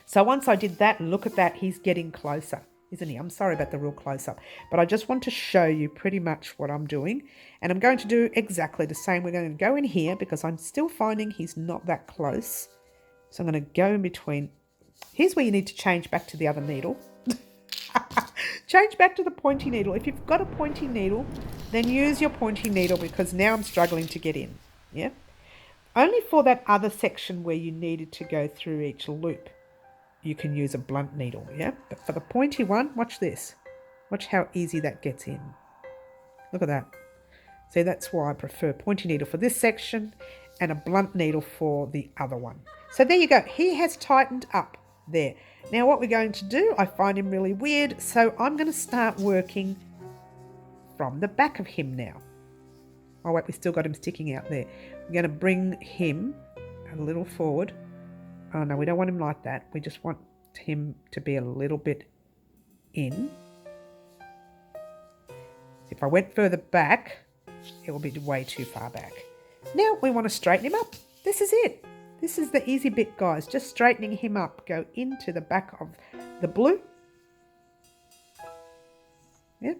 So once I did that, look at that, he's getting closer, isn't he? I'm sorry about the real close-up, but I just want to show you pretty much what I'm doing. And I'm going to do exactly the same. We're going to go in here because I'm still finding he's not that close. So I'm going to go in between. Here's where you need to change back to the other needle. Change back to the pointy needle. If you've got a pointy needle, then use your pointy needle because now I'm struggling to get in. Yeah. Only for that other section where you needed to go through each loop, you can use a blunt needle. Yeah. But for the pointy one, watch this. Watch how easy that gets in. Look at that. See, that's why I prefer pointy needle for this section and a blunt needle for the other one. So there you go. He has tightened up there. Now what we're going to do, I find him really weird, so I'm going to start working from the back of him now. Oh wait, we still got him sticking out there. We're going to bring him a little forward. Oh no, we don't want him like that. We just want him to be a little bit in. If I went further back, it will be way too far back. Now we want to straighten him up. This is it. This is the easy bit, guys. Just straightening him up. Go into the back of the blue. Yeah.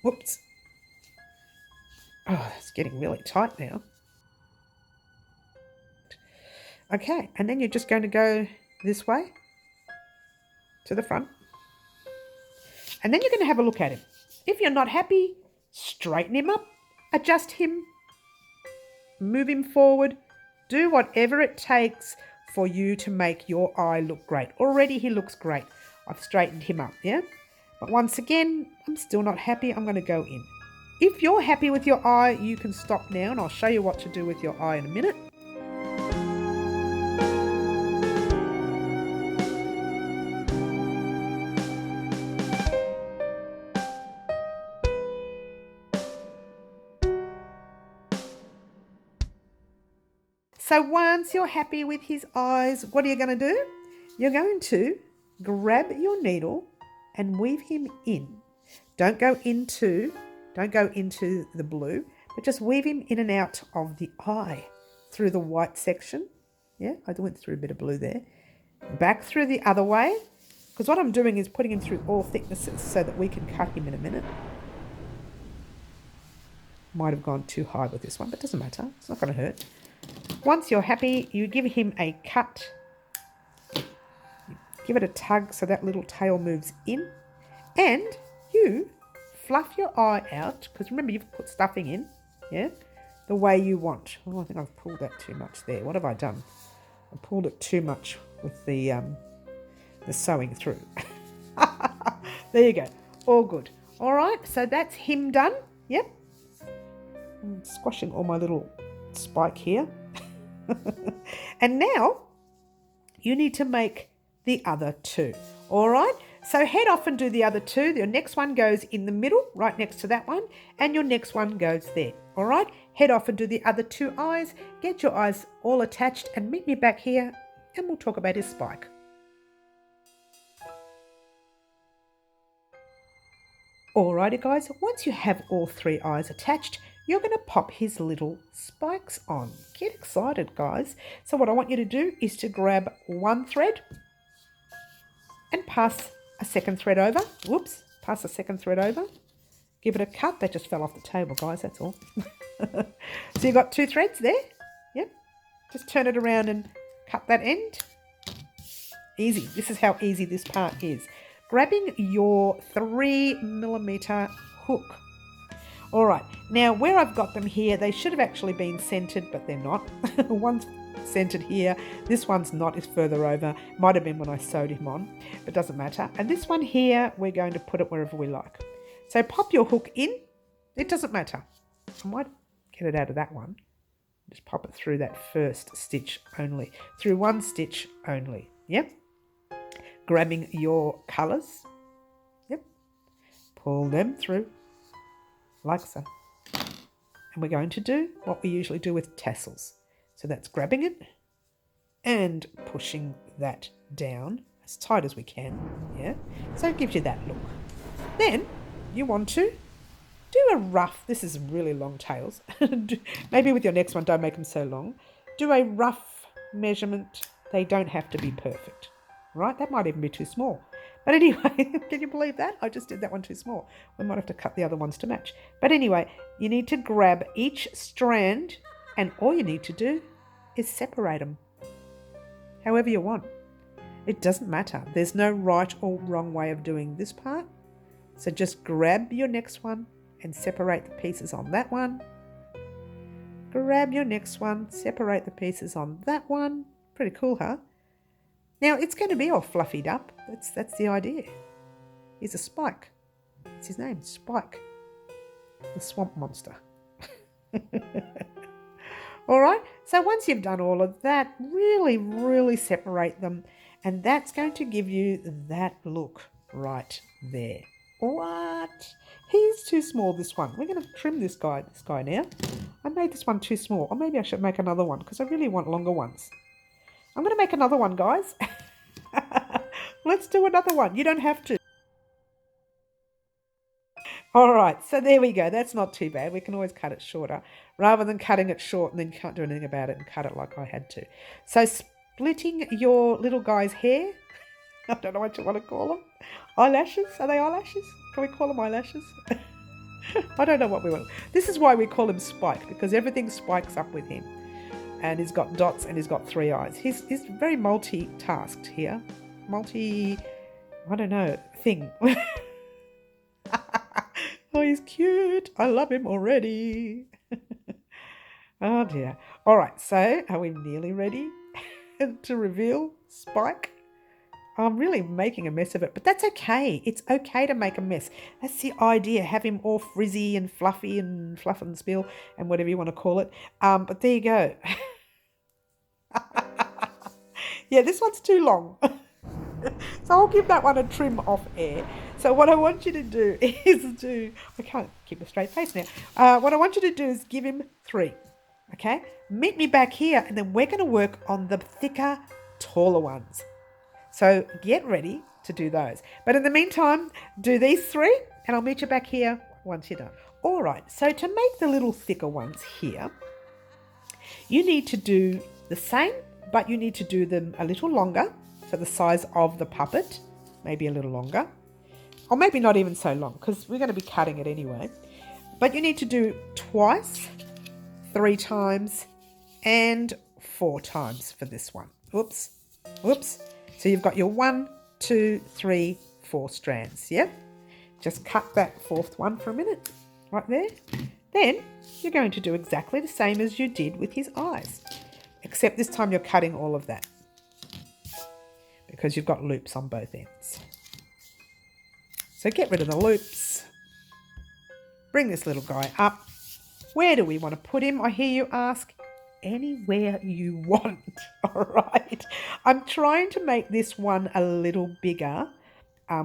Whoops. Oh, it's getting really tight now. Okay, and then you're just going to go this way to the front. And then you're going to have a look at him. If you're not happy, straighten him up, adjust him, move him forward. Do whatever it takes for you to make your eye look great. Already he looks great. I've straightened him up, yeah? But once again, I'm still not happy. I'm going to go in. If you're happy with your eye, you can stop now, and I'll show you what to do with your eye in a minute. So once you're happy with his eyes, what are you going to do? You're going to grab your needle and weave him in. Don't go into the blue, but just weave him in and out of the eye through the white section. Yeah, I went through a bit of blue there. Back through the other way, because what I'm doing is putting him through all thicknesses so that we can cut him in a minute. Might have gone too high with this one, but it doesn't matter. It's not going to hurt. Once you're happy, you give him a cut. Give it a tug so that little tail moves in. And you fluff your eye out, because remember you've put stuffing in, yeah, the way you want. Oh, I think I've pulled that too much there. What have I done? I pulled it too much with the sewing through. There you go. All good. All right, so that's him done. Yep. I'm squashing all my little spike here. And now you need to make the other two. All right, so head off and do the other two. Your next one goes in the middle, right next to that one, and your next one goes there. All right, head off and do the other two eyes. Get your eyes all attached and meet me back here, and we'll talk about his spike. Alrighty guys, once you have all three eyes attached, you're going to pop his little spikes on. Get excited, guys. So what I want you to do is to grab one thread and pass a second thread over. Whoops, pass a second thread over. Give it a cut. That just fell off the table, guys, that's all. So you've got two threads there. Yep. Just turn it around and cut that end. Easy. This is how easy this part is. Grabbing your 3mm hook. All right. Now, where I've got them here, they should have actually been centered, but they're not. One's centered here. This one's not. It's further over. Might have been when I sewed him on, but doesn't matter. And this one here, we're going to put it wherever we like. So pop your hook in. It doesn't matter. I might get it out of that one. Just pop it through that first stitch only. Through one stitch only. Yep. Grabbing your colours. Yep. Pull them through like so. And we're going to do what we usually do with tassels. So that's grabbing it and pushing that down as tight as we can. Yeah. So it gives you that look. Then you want to do a rough, this is really long tails. Maybe with your next one, don't make them so long. Do a rough measurement. They don't have to be perfect, right? That might even be too small. But anyway, can you believe that? I just did that one too small. We might have to cut the other ones to match. But anyway, you need to grab each strand and all you need to do is separate them however you want. It doesn't matter. There's no right or wrong way of doing this part. So just grab your next one and separate the pieces on that one. Grab your next one, separate the pieces on that one. Pretty cool, huh? Now it's going to be all fluffied up. That's the idea. Here's a Spike. It's his name, Spike. The swamp monster. All right, so once you've done all of that, really, really separate them. And that's going to give you that look right there. What? He's too small, this one. We're going to trim this guy now. I made this one too small. Or maybe I should make another one because I really want longer ones. I'm going to make another one, guys. Let's do another one. You don't have to. All right, so there we go. That's not too bad. We can always cut it shorter rather than cutting it short and then you can't do anything about it and cut it like I had to. So splitting your little guy's hair. I don't know what you want to call them. Eyelashes? Are they eyelashes? Can we call them eyelashes? I don't know what we want. This is why we call him Spike, because everything spikes up with him. And he's got dots and he's got three eyes. He's very multi-tasked here. I don't know, thing. Oh, he's cute. I love him already. Oh dear. All right, so are we nearly ready to reveal Spike? I'm really making a mess of it, but that's okay. It's okay to make a mess. That's the idea. Have him all frizzy and fluffy and fluff and spill and whatever you want to call it. But there you go. Yeah, this one's too long. So I'll give that one a trim off air. So what I want you to do is I can't keep a straight face now. What I want you to do is give him 3. Okay? Meet me back here and then we're going to work on the thicker, taller ones. So get ready to do those. But in the meantime, do these 3 and I'll meet you back here once you're done. All right, so to make the little thicker ones here, you need to do the same, but you need to do them a little longer. So the size of the puppet, maybe a little longer. Or maybe not even so long because we're going to be cutting it anyway. But you need to do twice, 3 times, and 4 times for this one. Oops. So you've got your 1, 2, 3, 4 strands, yeah? Just cut that 4th one for a minute, right there. Then you're going to do exactly the same as you did with his eyes, except this time you're cutting all of that because you've got loops on both ends. So get rid of the loops. Bring this little guy up. Where do we want to put him, I hear you ask? Anywhere you want. All right. I'm trying to make this one a little bigger,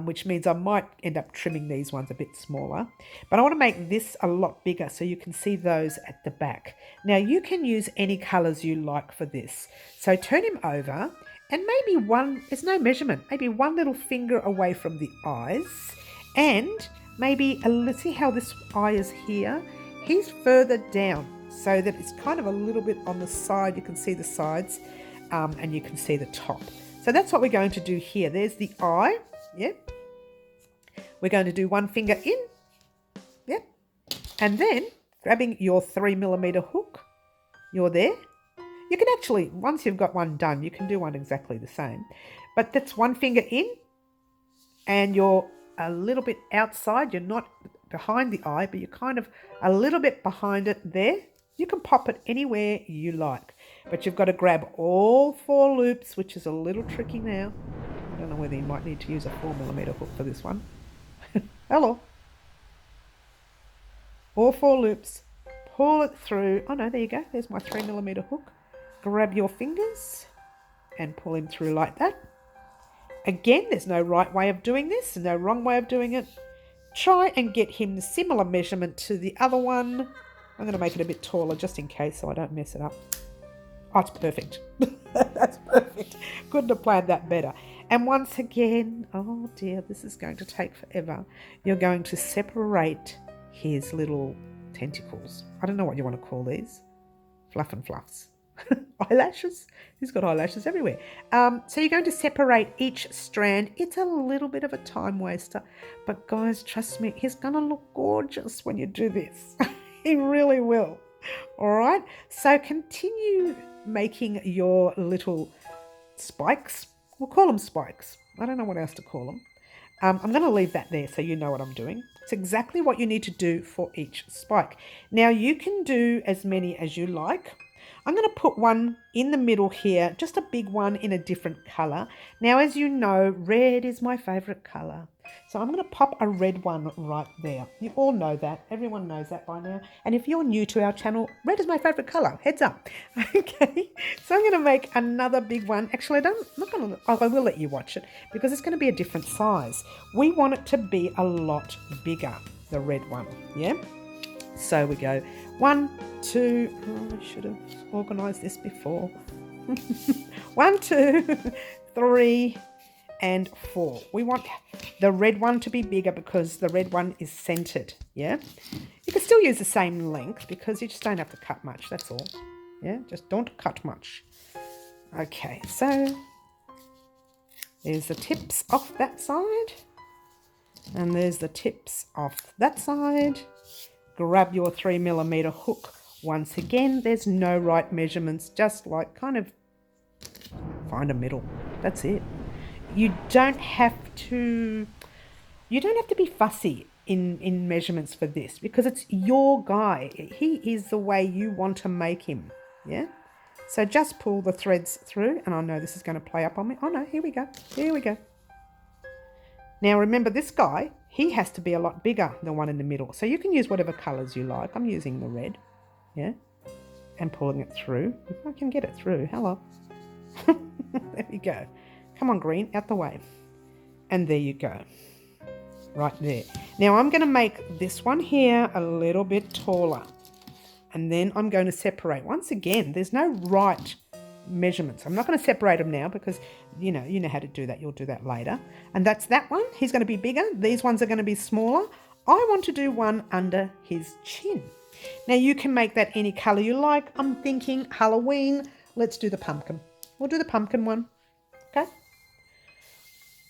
which means I might end up trimming these ones a bit smaller. But I want to make this a lot bigger so you can see those at the back. Now you can use any colours you like for this. So turn him over and maybe there's no measurement, maybe one little finger away from the eyes and maybe, let's see how this eye is here. he's further down so that it's kind of a little bit on the side. You can see the sides and you can see the top. So that's what we're going to do here. There's the eye. Yep. We're going to do one finger in. Yep. And then grabbing your 3mm hook, you're there. You can actually, once you've got one done, you can do one exactly the same. But that's one finger in and you're a little bit outside. You're not behind the eye, but you're kind of a little bit behind it there. You can pop it anywhere you like, but you've got to grab all 4 loops, which is a little tricky now. I don't know whether you might need to use a 4mm hook for this one. Hello. All 4 loops, pull it through. Oh no, there you go. There's my 3mm hook. Grab your fingers and pull him through like that. Again, there's no right way of doing this, no wrong way of doing it. Try and get him the similar measurement to the other one. I'm going to make it a bit taller just in case so I don't mess it up. Oh, it's perfect. That's perfect. Couldn't have planned that better. And once again, oh dear, this is going to take forever. You're going to separate his little tentacles. I don't know what you want to call these. Fluff and fluffs. Eyelashes. He's got eyelashes everywhere. So you're going to separate each strand. It's a little bit of a time waster, but guys, trust me, he's going to look gorgeous when you do this. He really will. All right. So continue making your little spikes. We'll call them spikes. I don't know what else to call them. I'm going to leave that there so you know what I'm doing. It's exactly what you need to do for each spike. Now you can do as many as you like. I'm going to put one in the middle here, just a big one in a different colour. Now, as you know, red is my favourite colour. So I'm going to pop a red one right there. You all know that. Everyone knows that by now. And if you're new to our channel, red is my favourite colour. Heads up. Okay. So I'm going to make another big one. Actually, I will let you watch it because it's going to be a different size. We want it to be a lot bigger, the red one. Yeah. So we go 1, 2, oh, I should have organised this before. 1, 2, 3, and 4. We want the red one to be bigger because the red one is centered. Yeah. You can still use the same length because you just don't have to cut much. That's all. Yeah. Just don't cut much. Okay. So there's the tips off that side. And there's the tips off that side. Grab your 3mm hook. Once again, there's no right measurements, just like kind of find a middle. That's it. You don't have to be fussy in measurements for this because it's your guy. He is the way you want to make him. Yeah. So just pull the threads through, and I know this is going to play up on me. Oh no, here we go. Here we go. Now remember, this guy, he has to be a lot bigger than the one in the middle. So you can use whatever colours you like. I'm using the red, yeah, and pulling it through. If I can get it through, hello. There we go. Come on, green, out the way. And there you go. Right there. Now I'm going to make this one here a little bit taller. And then I'm going to separate. Once again, there's no right measurements. I'm not going to separate them now because you know how to do that. You'll do that later. And that's that one. He's going to be bigger. These ones are going to be smaller. I want to do one under his chin. Now you can make that any color you like. I'm thinking Halloween. Let's do the pumpkin. We'll do the pumpkin one. Okay.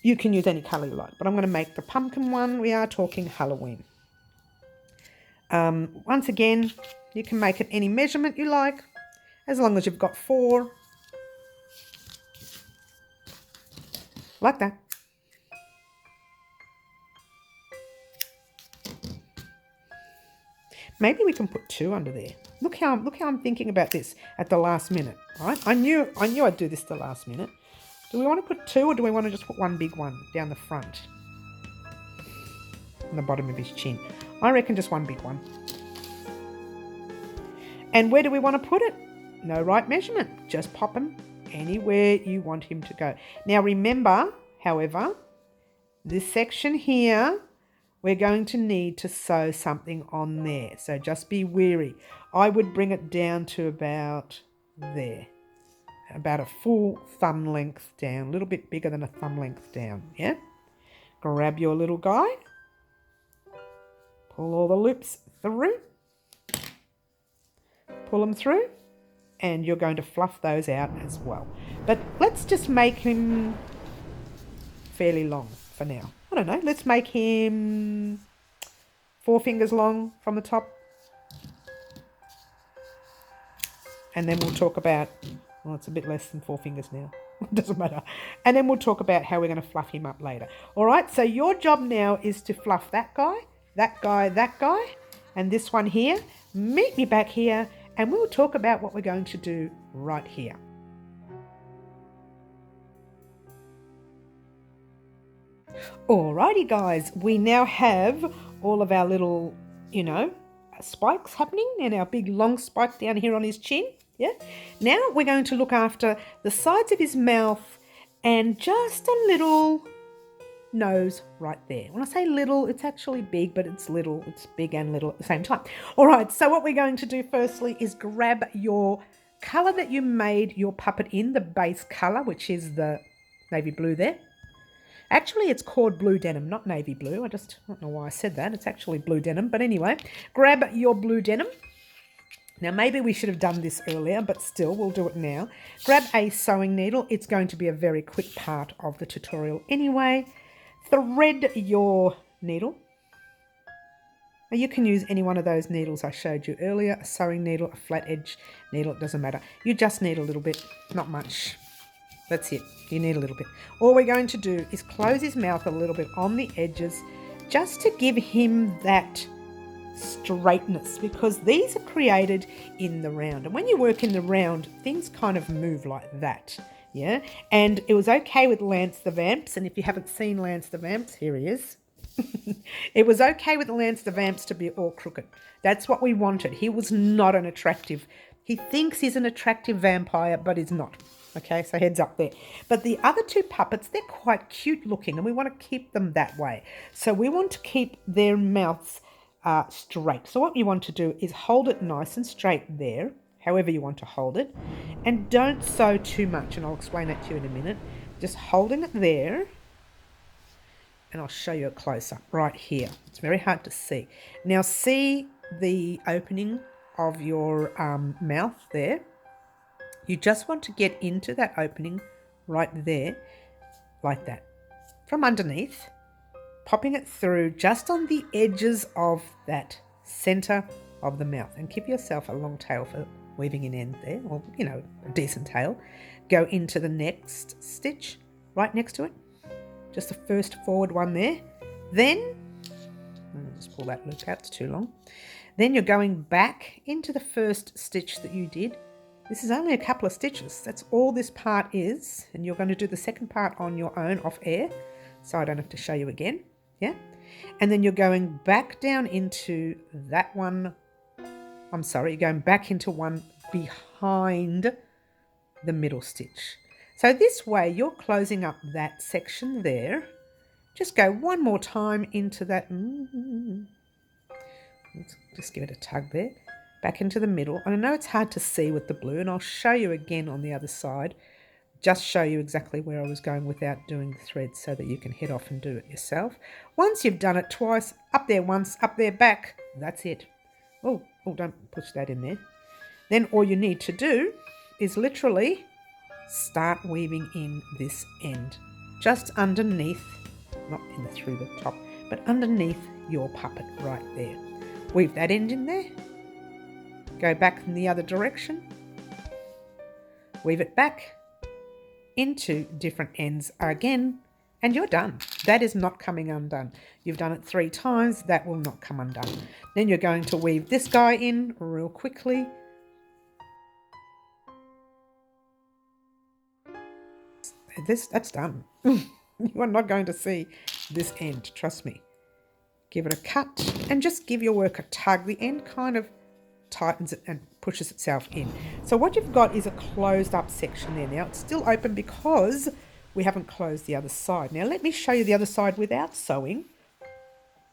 You can use any color you like, but I'm going to make the pumpkin one. We are talking Halloween. Once again, you can make it any measurement you like, as long as you've got 4. Like that. Maybe we can put 2 under there. Look how I'm thinking about this at the last minute. Right? I knew I'd do this at the last minute. Do we want to put 2 or do we want to just put one big one down the front? On the bottom of his chin. I reckon just one big one. And where do we want to put it? No right measurement. Just pop him anywhere you want him to go. Now remember, however, this section here, we're going to need to sew something on there. So just be wary. I would bring it down to about there. About a full thumb length down. A little bit bigger than a thumb length down. Yeah? Grab your little guy. Pull all the loops through. pull them through, and you're going to fluff those out as well. But let's just make him fairly long for now. I don't know, let's make him 4 fingers long from the top. And then we'll talk about, well, it's a bit less than 4 fingers now. Doesn't matter. And then we'll talk about how we're going to fluff him up later. All right, so your job now is to fluff that guy, that guy, that guy, and this one here. Meet me back here, and we'll talk about what we're going to do right here. Alrighty guys, we now have all of our little, spikes happening, and our big long spike down here on his chin. Yeah. Now we're going to look after the sides of his mouth and just a little nose right there. When I say little, it's actually big, but it's little. It's big and little at the same time. All right, so what we're going to do firstly is grab your colour that you made your puppet in, the base colour, which is the navy blue there. Actually, it's called blue denim, not navy blue. I don't know why I said that. It's actually blue denim. But anyway, grab your blue denim. Now, maybe we should have done this earlier, but still, we'll do it now. Grab a sewing needle. It's going to be a very quick part of the tutorial anyway. Thread your needle. Now, you can use any one of those needles I showed you earlier, a sewing needle, a flat edge needle, it doesn't matter. You just need a little bit, not much. That's it, you need a little bit. All we're going to do is close his mouth a little bit on the edges just to give him that straightness, because these are created in the round, and when you work in the round, things kind of move like that. Yeah, and it was okay with Lance the Vamps, and if you haven't seen Lance the Vamps, here he is. It was okay with Lance the Vamps to be all crooked. That's what we wanted. He was not an attractive, he thinks he's an attractive vampire, but he's not. Okay, so heads up there. But the other two puppets, they're quite cute looking, and we want to keep them that way. So we want to keep their mouths straight. So what you want to do is hold it nice and straight there, however you want to hold it, and don't sew too much, and I'll explain that to you in a minute. Just holding it there, and I'll show you a close-up right here. It's very hard to see. Now see the opening of your mouth there. You just want to get into that opening right there, like that, from underneath, popping it through just on the edges of that center of the mouth, and give yourself a long tail for weaving an end there, or a decent tail. Go into the next stitch right next to it, just the first forward one there. Then I'll just pull that loop out, it's too long. Then you're going back into the first stitch that you did. This is only a couple of stitches, that's all this part is, and you're going to do the second part on your own off air, so I don't have to show you again. Yeah, and then you're going back down into that one. I'm sorry, you're going back into one behind the middle stitch. So this way you're closing up that section there. Just go one more time into that. Let's just give it a tug there. Back into the middle. And I know it's hard to see with the blue, and I'll show you again on the other side. Just show you exactly where I was going without doing the thread, so that you can head off and do it yourself. Once you've done it twice, up there once, up there back, that's it. Oh, don't push that in there. Then all you need to do is literally start weaving in this end, just underneath, not in through the top, but underneath your puppet right there. Weave that end in there, go back in the other direction, weave it back into different ends again, and you're done. That is not coming undone. You've done it 3 times, that will not come undone. Then you're going to weave this guy in real quickly. That's done. You are not going to see this end, trust me. Give it a cut and just give your work a tug. The end kind of tightens it and pushes itself in. So what you've got is a closed up section there. Now it's still open because we haven't closed the other side. Now let me show you the other side without sewing.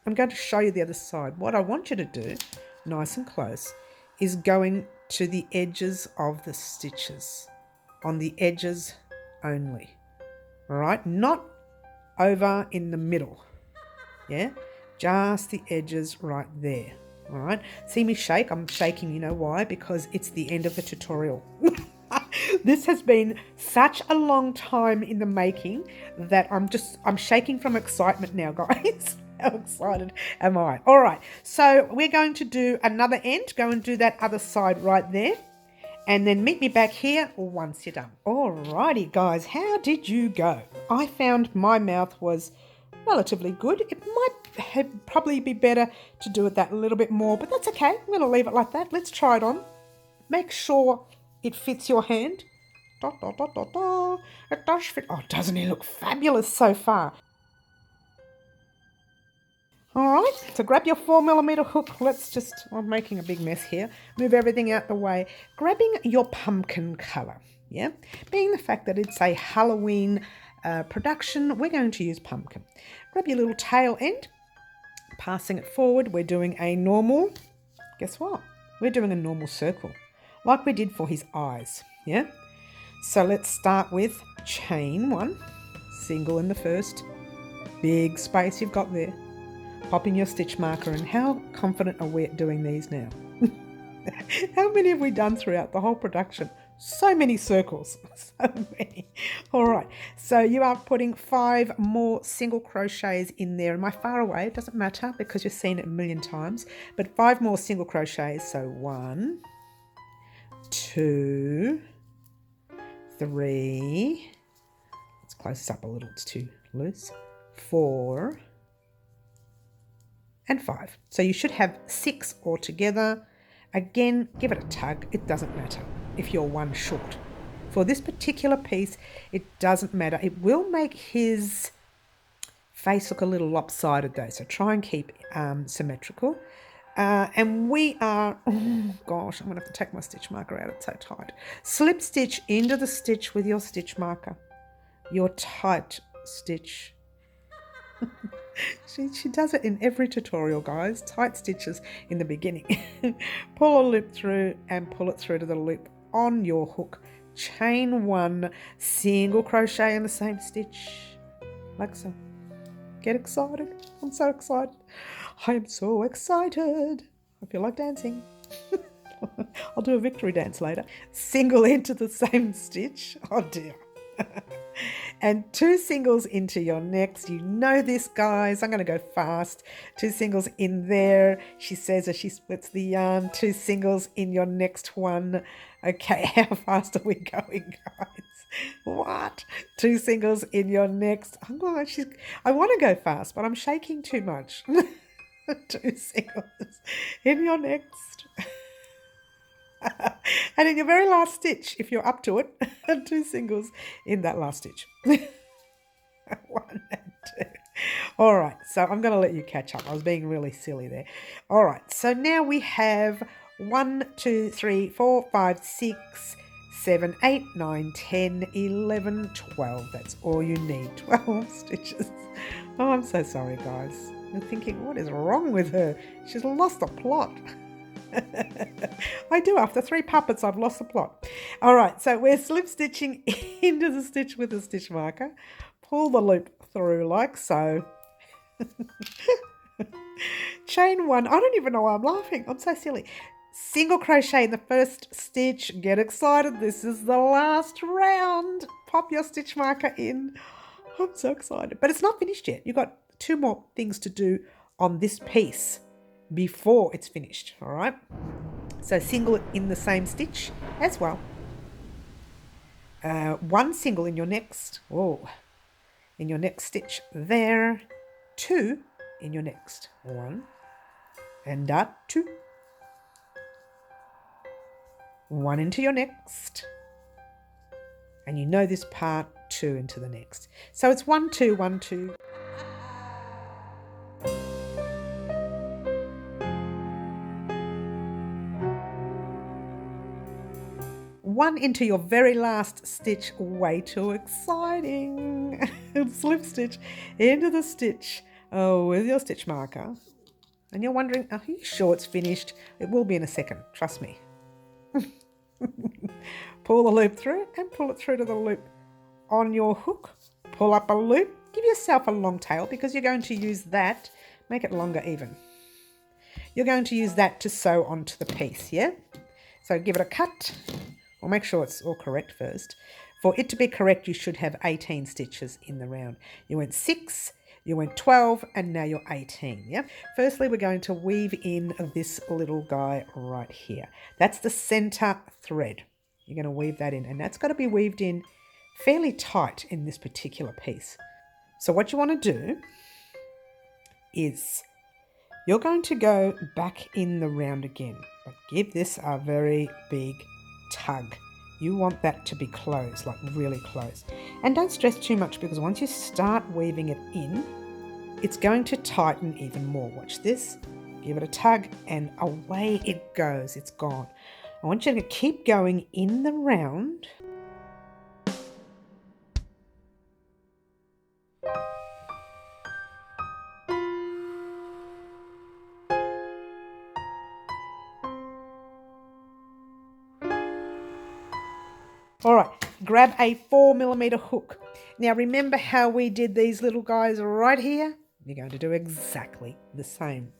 I'm going to show you the other side. What I want you to do, nice and close, is going to the edges of the stitches. On the edges only. All right, not over in the middle. Yeah, just the edges right there. All right, see me shake? I'm shaking, you know why? Because it's the end of the tutorial. This has been such a long time in the making that I'm shaking from excitement now, guys. How excited am I? All right, so we're going to do another end. Go and do that other side right there. And then meet me back here once you're done. Alrighty, guys, how did you go? I found my mouth was relatively good. It might probably be better to do it that a little bit more, but that's okay. I'm going to leave it like that. Let's try it on. Make sure it fits your hand. Dot, dot, dot, dot, dot. It does fit. Oh, doesn't he look fabulous so far? All right, so grab your 4mm hook. I'm making a big mess here. Move everything out the way. Grabbing your pumpkin colour, yeah? Being the fact that it's a Halloween production, we're going to use pumpkin. Grab your little tail end, passing it forward. We're doing a normal, guess what? We're doing a normal circle, like we did for his eyes, yeah? So let's start with chain 1, single in the first, big space you've got there. Popping your stitch marker, and how confident are we at doing these now? How many have we done throughout the whole production? So many circles, so many. All right, so you are putting 5 more single crochets in there. Am I far away? It doesn't matter because you've seen it a million times, but 5 more single crochets. So 1, 2, 3, let's close this up a little, it's too loose, 4, and 5. So you should have 6 altogether. Again, give it a tug. It doesn't matter if you're 1 short. For this particular piece, it doesn't matter. It will make his face look a little lopsided though, so try and keep symmetrical. And we are, oh gosh, I'm going to have to take my stitch marker out. It's so tight. Slip stitch into the stitch with your stitch marker. Your tight stitch. She does it in every tutorial, guys. Tight stitches in the beginning. Pull a loop through and pull it through to the loop on your hook. Chain 1, single crochet in the same stitch, like so. Get excited. I'm so excited. I am so excited. I feel like dancing. I'll do a victory dance later. Single into the same stitch. Oh dear. And 2 singles into your next. You know this, guys. I'm going to go fast. 2 singles in there. She says as she splits the yarn. 2 singles in your next one. Okay, how fast are we going, guys? What? 2 singles in your next. Oh gosh, I want to go fast, but I'm shaking too much. 2 singles in your next. And in your very last stitch, if you're up to it, 2 singles in that last stitch. 1 and 2. All right, so I'm going to let you catch up. I was being really silly there. All right, so now we have 1, 2, 3, 4, 5, 6, 7, 8, 9, 10, 11, 12. That's all you need. 12 stitches. Oh, I'm so sorry, guys. You're thinking, what is wrong with her? She's lost the plot. I do. After 3 puppets, I've lost the plot. All right, so we're slip stitching into the stitch with a stitch marker. Pull the loop through like so. Chain 1. I don't even know why I'm laughing. I'm so silly. Single crochet in the first stitch. Get excited. This is the last round. Pop your stitch marker in. I'm so excited. But it's not finished yet. You've got 2 more things to do on this piece before it's finished, all right? So single in the same stitch as well. 1 single in your next, in your next stitch there. 2 in your next. 1 and 2. 1 into your next. And you know this part, 2 into the next. So it's 1, 2, 1, 2. One into your very last stitch. Way too exciting. Slip stitch into the stitch with your stitch marker. And you're wondering, are you sure it's finished? It will be in a second, trust me. Pull the loop through and pull it through to the loop on your hook. Pull up a loop. Give yourself a long tail because you're going to use that. Make it longer even. you're going to use that to sew onto the piece, yeah? So give it a cut. We'll make sure it's all correct first. For it to be correct, you should have 18 stitches in the round. You went 6, you went 12, and now you're 18, yeah? Firstly, we're going to weave in this little guy right here. That's the center thread. You're going to weave that in, and that's got to be weaved in fairly tight in this particular piece. So what you want to do is you're going to go back in the round again, but give this a very big tug. You want that to be close, like really close. And don't stress too much, because once you start weaving it in, it's going to tighten even more. Watch this. Give it a tug and away it goes. It's gone. I want you to keep going in the round. All right, grab a 4mm hook. Now remember how we did these little guys right here? You're going to do exactly the same.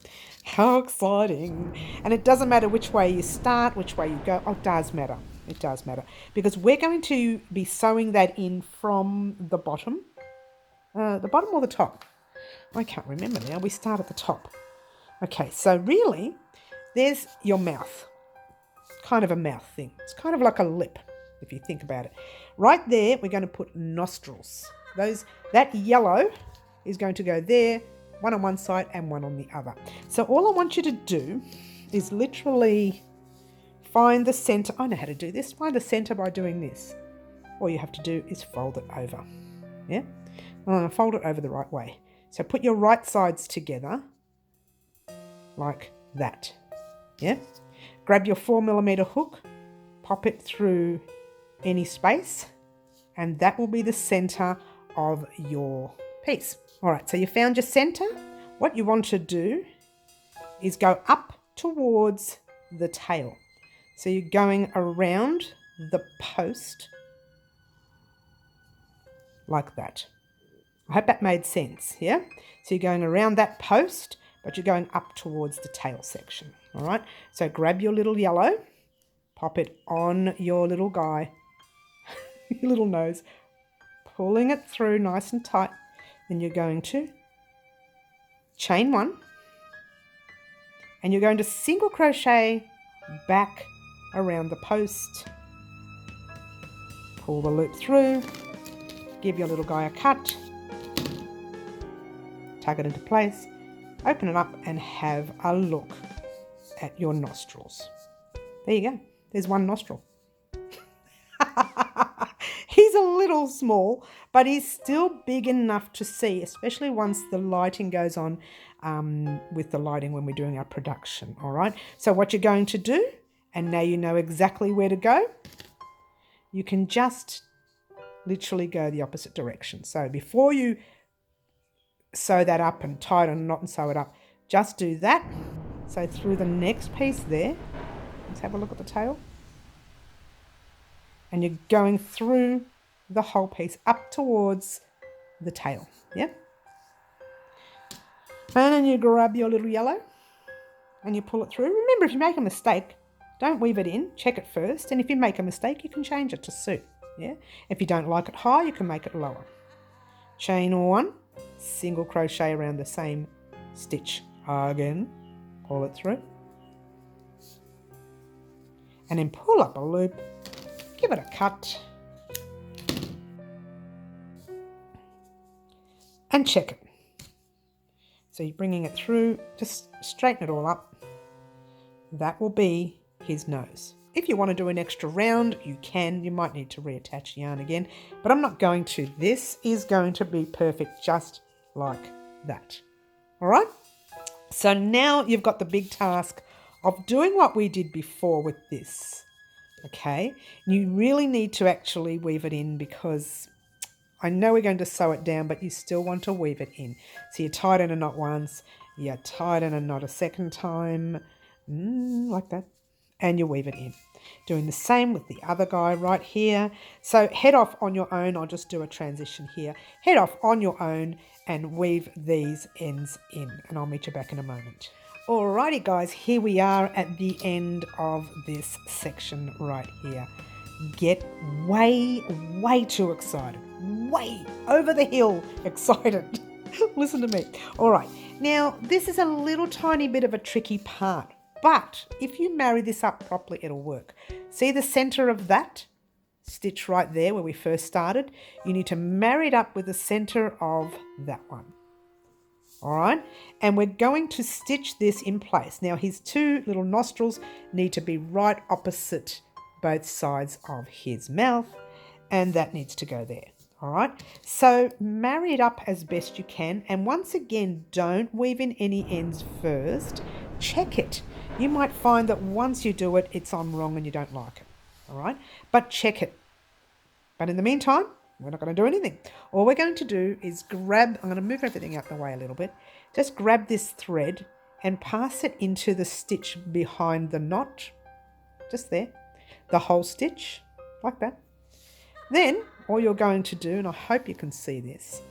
How exciting. And it doesn't matter which way you start, which way you go. Oh, it does matter. It does matter. Because we're going to be sewing that in from the bottom. The bottom or the top? I can't remember now. We start at the top. Okay, so really, there's your mouth. Kind of a mouth thing. It's kind of like a lip, if you think about it. Right there, we're going to put nostrils. That yellow is going to go there, one on one side and one on the other. So all I want you to do is literally find the center. I know how to do this. Find the center by doing this. All you have to do is fold it over. Yeah? Fold it over the right way. So put your right sides together like that. Yeah? Grab your 4mm hook, pop it through any space, and that will be the center of your piece. All right, so you found your center. What you want to do is go up towards the tail. So you're going around the post like that. I hope that made sense, yeah? So you're going around that post, but you're going up towards the tail section, all right? So grab your little yellow, pop it on your little guy, your little nose, pulling it through nice and tight. Then you're going to chain 1, and you're going to single crochet back around the post, pull the loop through, give your little guy a cut, tug it into place, open it up and have a look at your nostrils. There you go. There's one nostril. He's a little small, but he's still big enough to see, especially once the lighting goes on with the lighting when we're doing our production, all right? So what you're going to do, and now you know exactly where to go, you can just literally go the opposite direction. So before you sew that up and tie it in a knot and sew it up, just do that. So through the next piece there, let's have a look at the tail. And you're going through the whole piece up towards the tail, yeah? And then you grab your little yellow and you pull it through. Remember, if you make a mistake, don't weave it in, check it first. And if you make a mistake, you can change it to suit, yeah? If you don't like it high, you can make it lower. Chain 1, single crochet around the same stitch again, pull it through. And then pull up a loop, give it a cut, and check it. So you're bringing it through, just straighten it all up. That will be his nose. If you want to do an extra round, you can. You might need to reattach yarn again, but I'm not going to. This is going to be perfect just like that. All right? So now you've got the big task of doing what we did before with this. Okay, you really need to actually weave it in, because I know we're going to sew it down, but you still want to weave it in. So you tie it in a knot once, you tie it in a knot a second time, like that, and you weave it in. Doing the same with the other guy right here. So head off on your own. I'll just do a transition here. Head off on your own and weave these ends in, and I'll meet you back in a moment. Alrighty guys, here we are at the end of this section right here. Get way too excited. Way over the hill excited. Listen to me. Alright, now this is a little tiny bit of a tricky part, but if you marry this up properly, it'll work. See the center of that stitch right there where we first started? You need to marry it up with the center of that one. All right, and we're going to stitch this in place. Now his two little nostrils need to be right opposite both sides of his mouth, and that needs to go there. All right, so marry it up as best you can, and once again, don't weave in any ends first. Check it. You might find that once you do it, it's on wrong and you don't like it. All right, but check it. But in the meantime, we're not going to do anything. All we're going to do is grab, I'm going to move everything out the way a little bit. Just grab this thread and pass it into the stitch behind the knot. Just there. The whole stitch, like that. Then, all you're going to do, and I hope you can see this,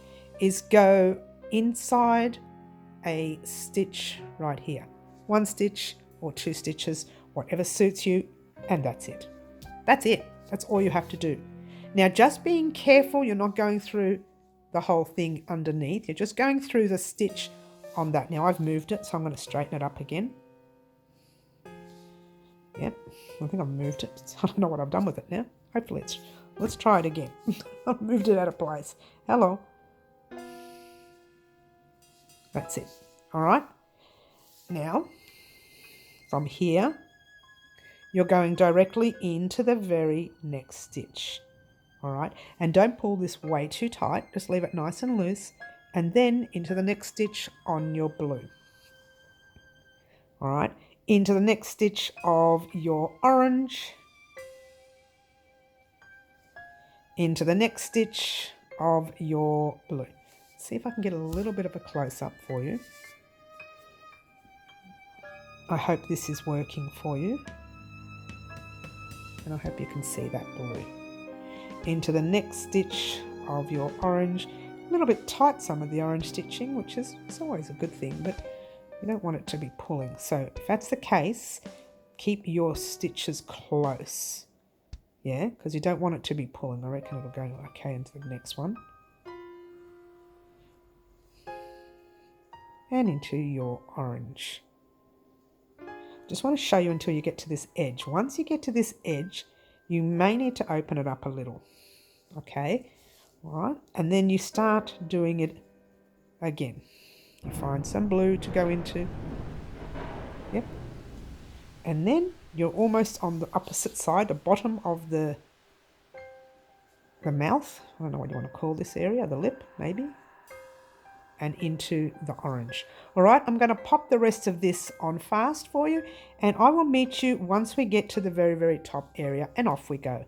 is go inside a stitch right here. One stitch or two stitches, whatever suits you, and that's it. That's it. That's all you have to do. Now, just being careful, you're not going through the whole thing underneath. You're just going through the stitch on that. Now, I've moved it, so I'm going to straighten it up again. Yep, I think I've moved it. I don't know what I've done with it now. Hopefully let's try it again. I've moved it out of place. Hello. That's it. All right. Now, from here, you're going directly into the very next stitch. All right, and don't pull this way too tight, just leave it nice and loose, and then into the next stitch on your blue. All right, into the next stitch of your orange, into the next stitch of your blue. See if I can get a little bit of a close-up for you. I hope this is working for you, and I hope you can see that blue. Into the next stitch of your orange. A little bit tight, some of the orange stitching, which is always a good thing, but you don't want it to be pulling. So if that's the case, keep your stitches close. Yeah, because you don't want it to be pulling. I reckon it'll go okay into the next one. And into your orange. Just want to show you until you get to this edge. Once you get to this edge, you may need to open it up a little. Okay, all right, and then you start doing it again. You find some blue to go into. Yep. And then you're almost on the opposite side, the bottom of the mouth. I don't know what you want to call this area, the lip maybe. And into the orange. All right, I'm going to pop the rest of this on fast for you, and I will meet you once we get to the very top area, and off we go.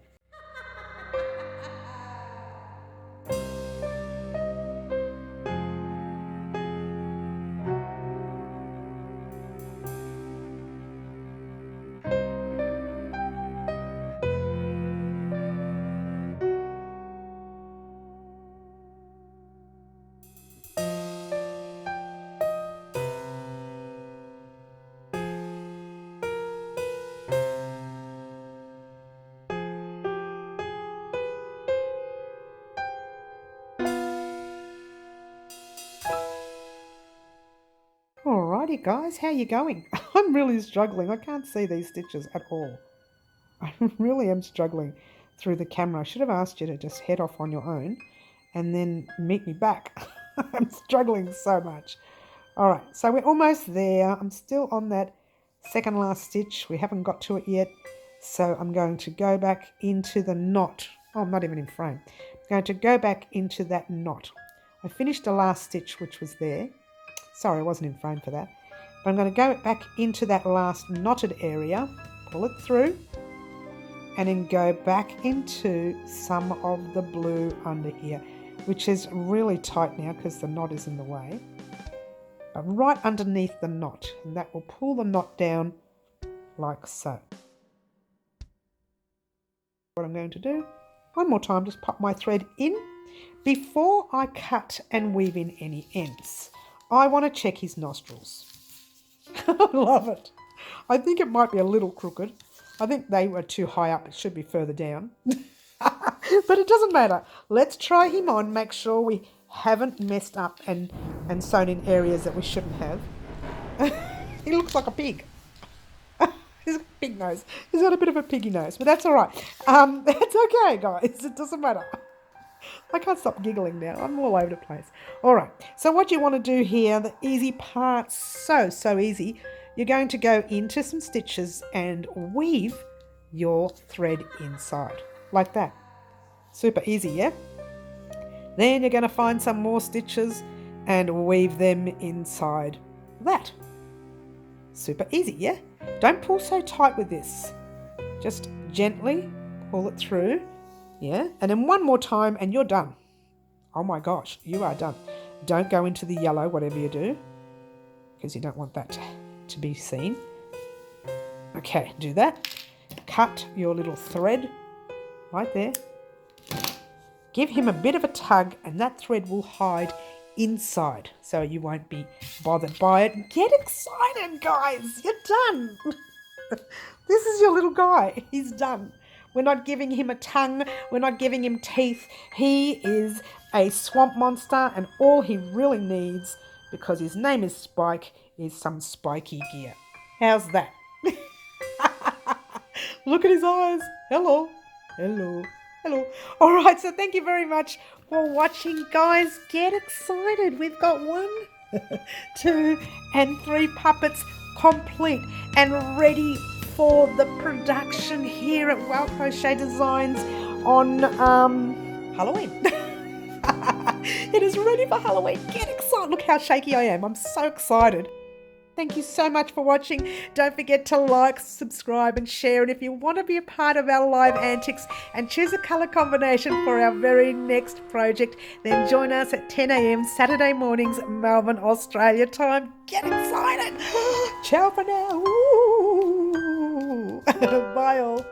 Alrighty guys, how you going? I'm really struggling. I can't see these stitches at all. I really am struggling through the camera. I should have asked you to just head off on your own and then meet me back. I'm struggling so much. Alright, so we're almost there. I'm still on that second last stitch. We haven't got to it yet. So I'm going to go back into the knot. Oh, I'm not even in frame. I'm going to go back into that knot. I finished the last stitch, which was there. Sorry, I wasn't in frame for that. But I'm going to go back into that last knotted area, pull it through, and then go back into some of the blue under here, which is really tight now because the knot is in the way. But right underneath the knot, and that will pull the knot down like so. What I'm going to do, one more time, just pop my thread in. Before I cut and weave in any ends, I want to check his nostrils. I love it. I think it might be a little crooked. I think they were too high up. It should be further down. But it doesn't matter. Let's try him on. Make sure we haven't messed up and sewn in areas that we shouldn't have. He looks like a pig. He's got a pig nose. He's got a bit of a piggy nose, but that's all right. That's okay, guys. It doesn't matter. I can't stop giggling now. I'm all over the place. All right. So what you want to do here, the easy part, so easy. You're going to go into some stitches and weave your thread inside, like that. Super easy, yeah? Then you're going to find some more stitches and weave them inside that. Super easy, yeah? Don't pull so tight with this. Just gently pull it through, yeah? And then one more time and you're done. Oh my gosh, you are done. Don't go into the yellow, whatever you do, because you don't want that to be seen. Okay, do that. Cut your little thread right there. Give him a bit of a tug and that thread will hide inside so you won't be bothered by it. Get excited, guys. You're done. This is your little guy. He's done. We're not giving him a tongue. We're not giving him teeth. He is a swamp monster and all he really needs, because his name is Spike, is some spiky gear. How's that? Look at his eyes. Hello. Hello. Hello. All right, so thank you very much for watching, guys. Get excited. We've got 1, 2, and 3 puppets complete and ready for the production here at Wow Crochet Designs on Halloween. It is ready for Halloween. Get excited. Look how shaky I am. I'm so excited. Thank you so much for watching. Don't forget to like, subscribe and share. And if you want to be a part of our live antics and choose a colour combination for our very next project, then join us at 10 a.m. Saturday mornings, Melbourne, Australia time. Get excited. Ciao for now. Bye all.